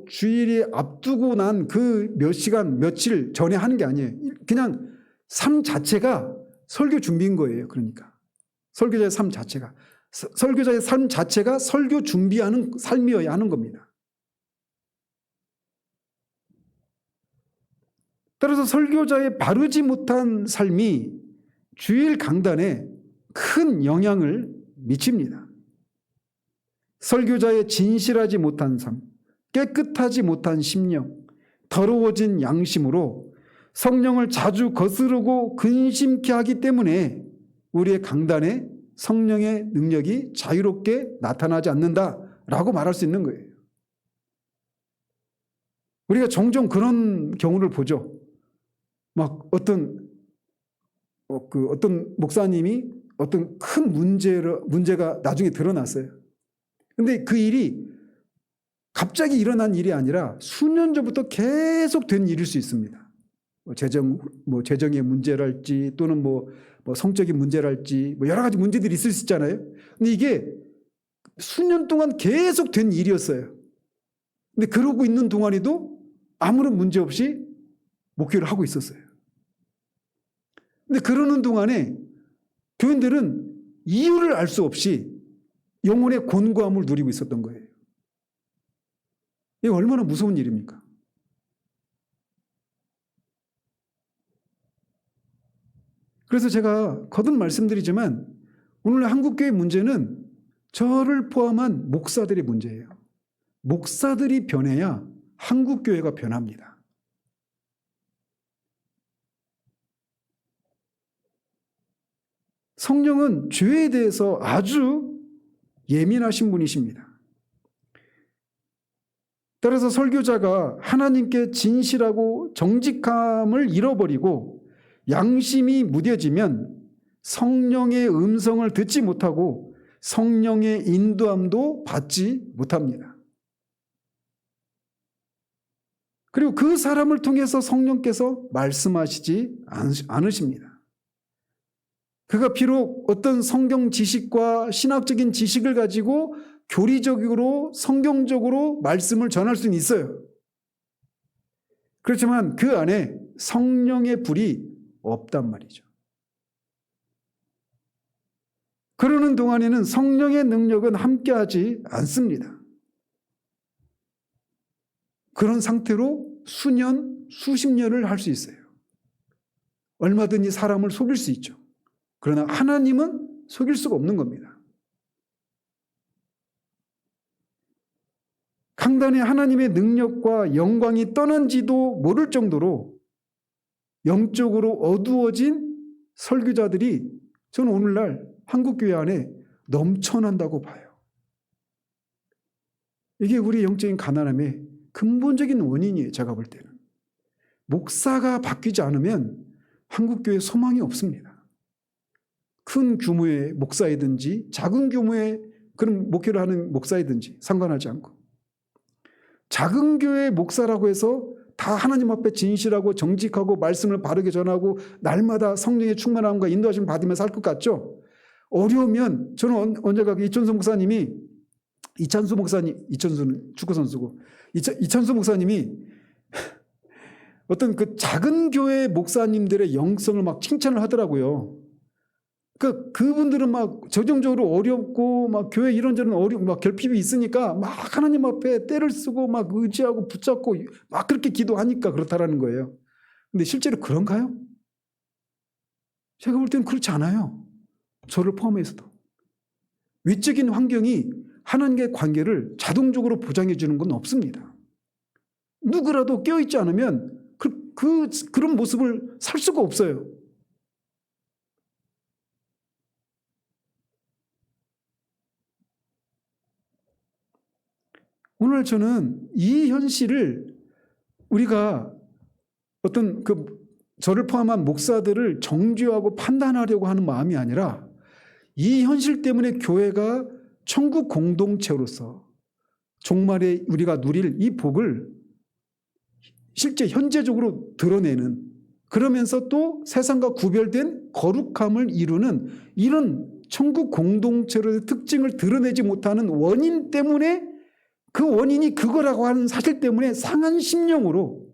주일이 앞두고 난 그 몇 시간, 며칠 전에 하는 게 아니에요. 그냥 삶 자체가 설교 준비인 거예요. 그러니까. 설교자의 삶 자체가. 설교자의 삶 자체가 설교 준비하는 삶이어야 하는 겁니다. 따라서 설교자의 바르지 못한 삶이 주일 강단에 큰 영향을 미칩니다. 설교자의 진실하지 못한 삶, 깨끗하지 못한 심령, 더러워진 양심으로 성령을 자주 거스르고 근심케 하기 때문에 우리의 강단에 성령의 능력이 자유롭게 나타나지 않는다라고 말할 수 있는 거예요. 우리가 종종 그런 경우를 보죠. 막 어떤 목사님이 어떤 큰 문제가 나중에 드러났어요. 근데 그 일이 갑자기 일어난 일이 아니라 수년 전부터 계속 된 일일 수 있습니다. 재정의 문제랄지 또는 성적인 문제랄지 여러 가지 문제들이 있을 수 있잖아요. 근데 이게 수년 동안 계속 된 일이었어요. 근데 그러고 있는 동안에도 아무런 문제 없이 목회를 하고 있었어요. 근데 그러는 동안에 교인들은 이유를 알 수 없이 영혼의 곤고함을 누리고 있었던 거예요. 이게 얼마나 무서운 일입니까? 그래서 제가 거듭 말씀드리지만 오늘 한국교회 문제는 저를 포함한 목사들의 문제예요. 목사들이 변해야 한국교회가 변합니다. 성령은 죄에 대해서 아주 예민하신 분이십니다. 따라서 설교자가 하나님께 진실하고 정직함을 잃어버리고 양심이 무뎌지면 성령의 음성을 듣지 못하고 성령의 인도함도 받지 못합니다. 그리고 그 사람을 통해서 성령께서 말씀하시지 않으십니다. 그가 비록 어떤 성경 지식과 신학적인 지식을 가지고 교리적으로 성경적으로 말씀을 전할 수는 있어요. 그렇지만 그 안에 성령의 불이 없단 말이죠. 그러는 동안에는 성령의 능력은 함께하지 않습니다. 그런 상태로 수년, 수십 년을 할 수 있어요. 얼마든지 사람을 속일 수 있죠. 그러나 하나님은 속일 수가 없는 겁니다. 강단에 하나님의 능력과 영광이 떠난지도 모를 정도로 영적으로 어두워진 설교자들이 저는 오늘날 한국교회 안에 넘쳐난다고 봐요. 이게 우리 영적인 가난함의 근본적인 원인이에요. 제가 볼 때는. 목사가 바뀌지 않으면 한국교회에 소망이 없습니다. 큰 규모의 목사이든지 작은 규모의 그런 목회를 하는 목사이든지 상관하지 않고 작은 교회 목사라고 해서 다 하나님 앞에 진실하고 정직하고 말씀을 바르게 전하고 날마다 성령의 충만함과 인도하심을 받으며 살 것 같죠? 어려우면 저는 언제가 이천수 목사님이 이천수는 축구선수고 이천수 목사님이 어떤 그 작은 교회 목사님들의 영성을 막 칭찬을 하더라고요. 그분들은 막 재정적으로 어렵고 막 교회 이런저런 막 결핍이 있으니까 막 하나님 앞에 때를 쓰고 막 의지하고 붙잡고 막 그렇게 기도하니까 그렇다라는 거예요. 근데 실제로 그런가요? 제가 볼 때는 그렇지 않아요. 저를 포함해서도. 외적인 환경이 하나님과의 관계를 자동적으로 보장해 주는 건 없습니다. 누구라도 깨어있지 않으면 그런 모습을 살 수가 없어요. 오늘 저는 이 현실을 우리가 어떤 저를 포함한 목사들을 정죄하고 판단하려고 하는 마음이 아니라 이 현실 때문에 교회가 천국 공동체로서 종말에 우리가 누릴 이 복을 실제 현재적으로 드러내는, 그러면서 또 세상과 구별된 거룩함을 이루는 이런 천국 공동체로의 특징을 드러내지 못하는 원인 때문에, 그 원인이 그거라고 하는 사실 때문에 상한 심령으로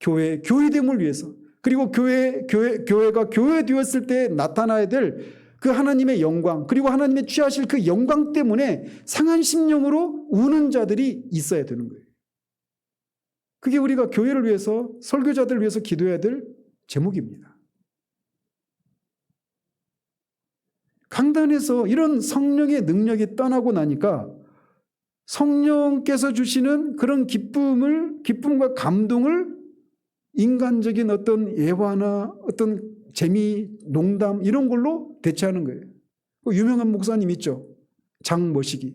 교회됨을 위해서, 그리고 교회가 교회되었을 때 나타나야 될 그 하나님의 영광, 그리고 하나님의 취하실 그 영광 때문에 상한 심령으로 우는 자들이 있어야 되는 거예요. 그게 우리가 교회를 위해서, 설교자들을 위해서 기도해야 될 제목입니다. 강단에서 이런 성령의 능력이 떠나고 나니까 성령께서 주시는 그런 기쁨과 감동을 인간적인 어떤 예화나 어떤 재미, 농담 이런 걸로 대체하는 거예요. 유명한 목사님 있죠. 장머시기.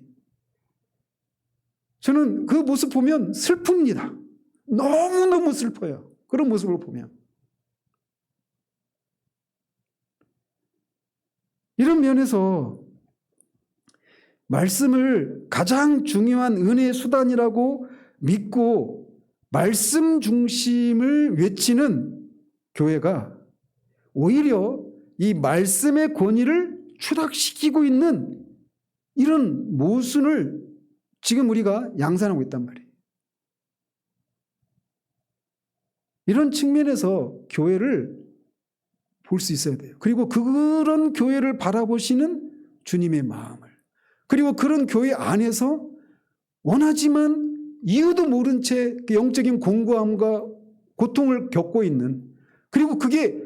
저는 그 모습 보면 슬픕니다. 너무너무 슬퍼요. 그런 모습을 보면. 이런 면에서 말씀을 가장 중요한 은혜의 수단이라고 믿고 말씀 중심을 외치는 교회가 오히려 이 말씀의 권위를 추락시키고 있는 이런 모순을 지금 우리가 양산하고 있단 말이에요. 이런 측면에서 교회를 볼 수 있어야 돼요. 그리고 그런 교회를 바라보시는 주님의 마음을, 그리고 그런 교회 안에서 원하지만 이유도 모른 채 영적인 공고함과 고통을 겪고 있는, 그리고 그게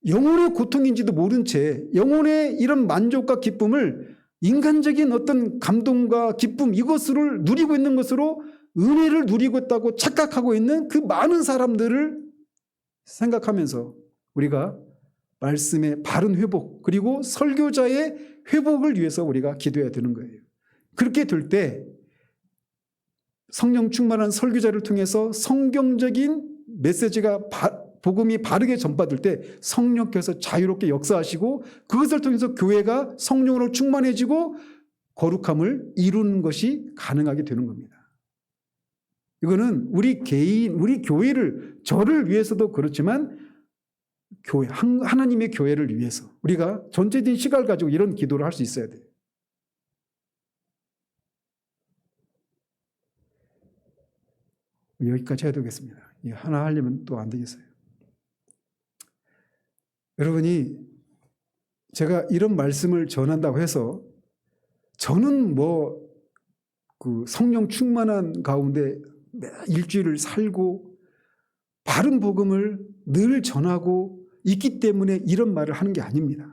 영혼의 고통인지도 모른 채 영혼의 이런 만족과 기쁨을 인간적인 어떤 감동과 기쁨 이것을 누리고 있는 것으로 은혜를 누리고 있다고 착각하고 있는 그 많은 사람들을 생각하면서 우리가 말씀의 바른 회복, 그리고 설교자의 회복을 위해서 우리가 기도해야 되는 거예요. 그렇게 될 때 성령 충만한 설교자를 통해서 성경적인 메시지가 복음이 바르게 전파될 때 성령께서 자유롭게 역사하시고 그것을 통해서 교회가 성령으로 충만해지고 거룩함을 이루는 것이 가능하게 되는 겁니다. 이거는 우리 개인, 우리 교회를, 저를 위해서도 그렇지만 교회, 하나님의 교회를 위해서 우리가 전체적인 시각을 가지고 이런 기도를 할 수 있어야 돼요. 여기까지 해야 되겠습니다. 하나 하려면 또 안 되겠어요. 여러분이 제가 이런 말씀을 전한다고 해서 저는 그 성령 충만한 가운데 일주일을 살고 바른 복음을 늘 전하고 있기 때문에 이런 말을 하는 게 아닙니다.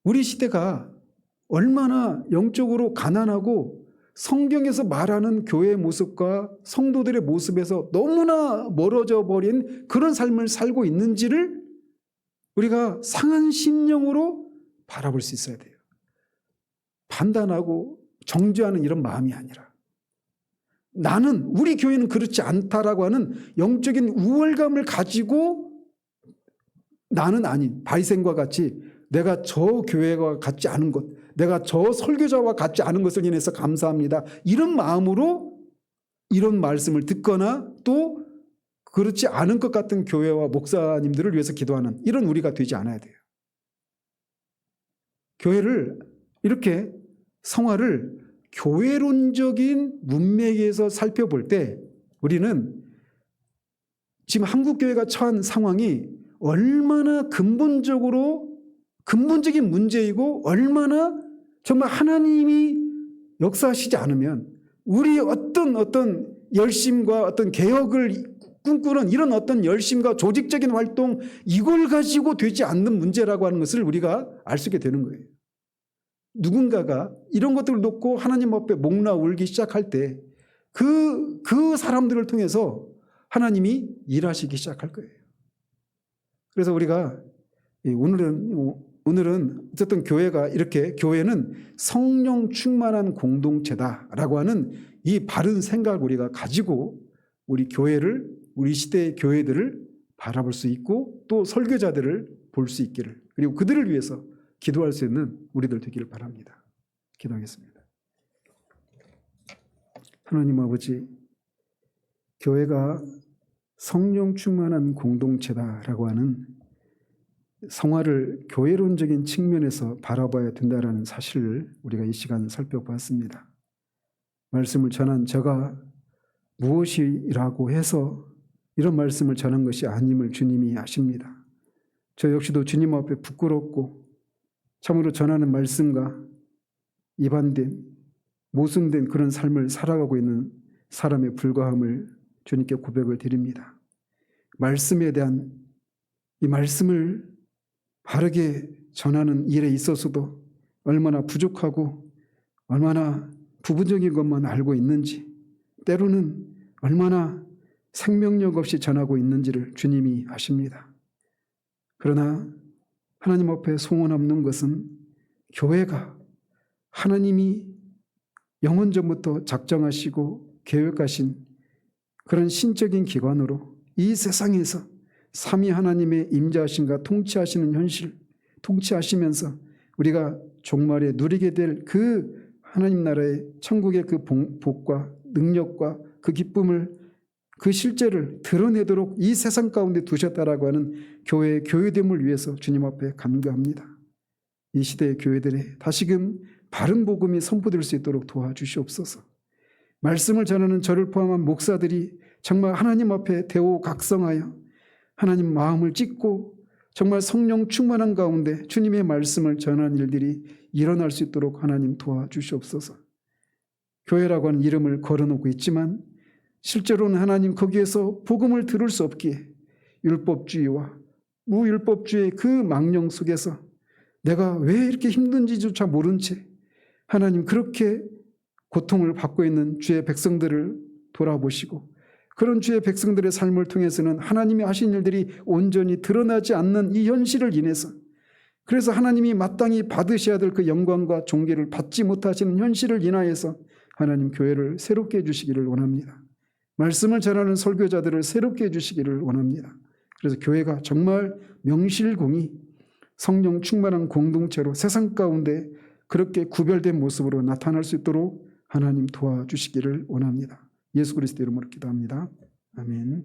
우리 시대가 얼마나 영적으로 가난하고 성경에서 말하는 교회의 모습과 성도들의 모습에서 너무나 멀어져 버린 그런 삶을 살고 있는지를 우리가 상한 심령으로 바라볼 수 있어야 돼요. 판단하고 정죄하는 이런 마음이 아니라 나는, 우리 교회는 그렇지 않다라고 하는 영적인 우월감을 가지고 나는 아닌 바리새인과 같이 내가 저 교회와 같지 않은 것, 내가 저 설교자와 같지 않은 것을 인해서 감사합니다, 이런 마음으로 이런 말씀을 듣거나 또 그렇지 않은 것 같은 교회와 목사님들을 위해서 기도하는 이런 우리가 되지 않아야 돼요. 교회를 이렇게 성화를 교회론적인 문맥에서 살펴볼 때 우리는 지금 한국교회가 처한 상황이 얼마나 근본적인 문제이고 얼마나 정말 하나님이 역사하시지 않으면 우리 어떤 열심과 어떤 개혁을 꿈꾸는 이런 어떤 열심과 조직적인 활동 이걸 가지고 되지 않는 문제라고 하는 것을 우리가 알 수 있게 되는 거예요. 누군가가 이런 것들을 놓고 하나님 앞에 목나 울기 시작할 때 그 사람들을 통해서 하나님이 일하시기 시작할 거예요. 그래서 우리가 오늘은 어쨌든 교회가 이렇게 교회는 성령 충만한 공동체다라고 하는 이 바른 생각을 우리가 가지고 우리 교회를 우리 시대의 교회들을 바라볼 수 있고 또 설교자들을 볼 수 있기를 그리고 그들을 위해서 기도할 수 있는 우리들 되기를 바랍니다. 기도하겠습니다. 하나님 아버지, 교회가 성령 충만한 공동체다라고 하는 성화를 교회론적인 측면에서 바라봐야 된다는 사실을 우리가 이 시간 살펴봤습니다. 말씀을 전한 저가 무엇이라고 해서 이런 말씀을 전한 것이 아님을 주님이 아십니다. 저 역시도 주님 앞에 부끄럽고 참으로 전하는 말씀과 이반된 모순된 그런 삶을 살아가고 있는 사람에 불과함을 주님께 고백을 드립니다. 말씀에 대한 이 말씀을 바르게 전하는 일에 있어서도 얼마나 부족하고 얼마나 부분적인 것만 알고 있는지 때로는 얼마나 생명력 없이 전하고 있는지를 주님이 아십니다. 그러나 하나님 앞에 소원 없는 것은 교회가 하나님이 영원 전부터 작정하시고 계획하신 그런 신적인 기관으로 이 세상에서 삼위 하나님의 임재하심과 통치하시는 현실, 통치하시면서 우리가 종말에 누리게 될 그 하나님 나라의 천국의 그 복과 능력과 그 기쁨을 그 실제를 드러내도록 이 세상 가운데 두셨다라고 하는 교회의 교회됨을 위해서 주님 앞에 간구합니다. 이 시대의 교회들에 다시금 바른 복음이 선포될 수 있도록 도와주시옵소서. 말씀을 전하는 저를 포함한 목사들이 정말 하나님 앞에 대오각성하여 하나님 마음을 찢고 정말 성령 충만한 가운데 주님의 말씀을 전하는 일들이 일어날 수 있도록 하나님 도와주시옵소서. 교회라고 하는 이름을 걸어놓고 있지만 실제로는 하나님 거기에서 복음을 들을 수 없기에 율법주의와 무율법주의의 그 망령 속에서 내가 왜 이렇게 힘든지조차 모른 채 하나님 그렇게 고통을 받고 있는 주의 백성들을 돌아보시고 그런 주의 백성들의 삶을 통해서는 하나님이 하신 일들이 온전히 드러나지 않는 이 현실을 인해서 그래서 하나님이 마땅히 받으셔야 될 그 영광과 존귀를 받지 못하시는 현실을 인하여서 하나님 교회를 새롭게 해주시기를 원합니다. 말씀을 전하는 설교자들을 새롭게 해주시기를 원합니다. 그래서 교회가 정말 명실공히 성령 충만한 공동체로 세상 가운데 그렇게 구별된 모습으로 나타날 수 있도록 하나님 도와주시기를 원합니다. 예수 그리스도 이름으로 기도합니다. 아멘.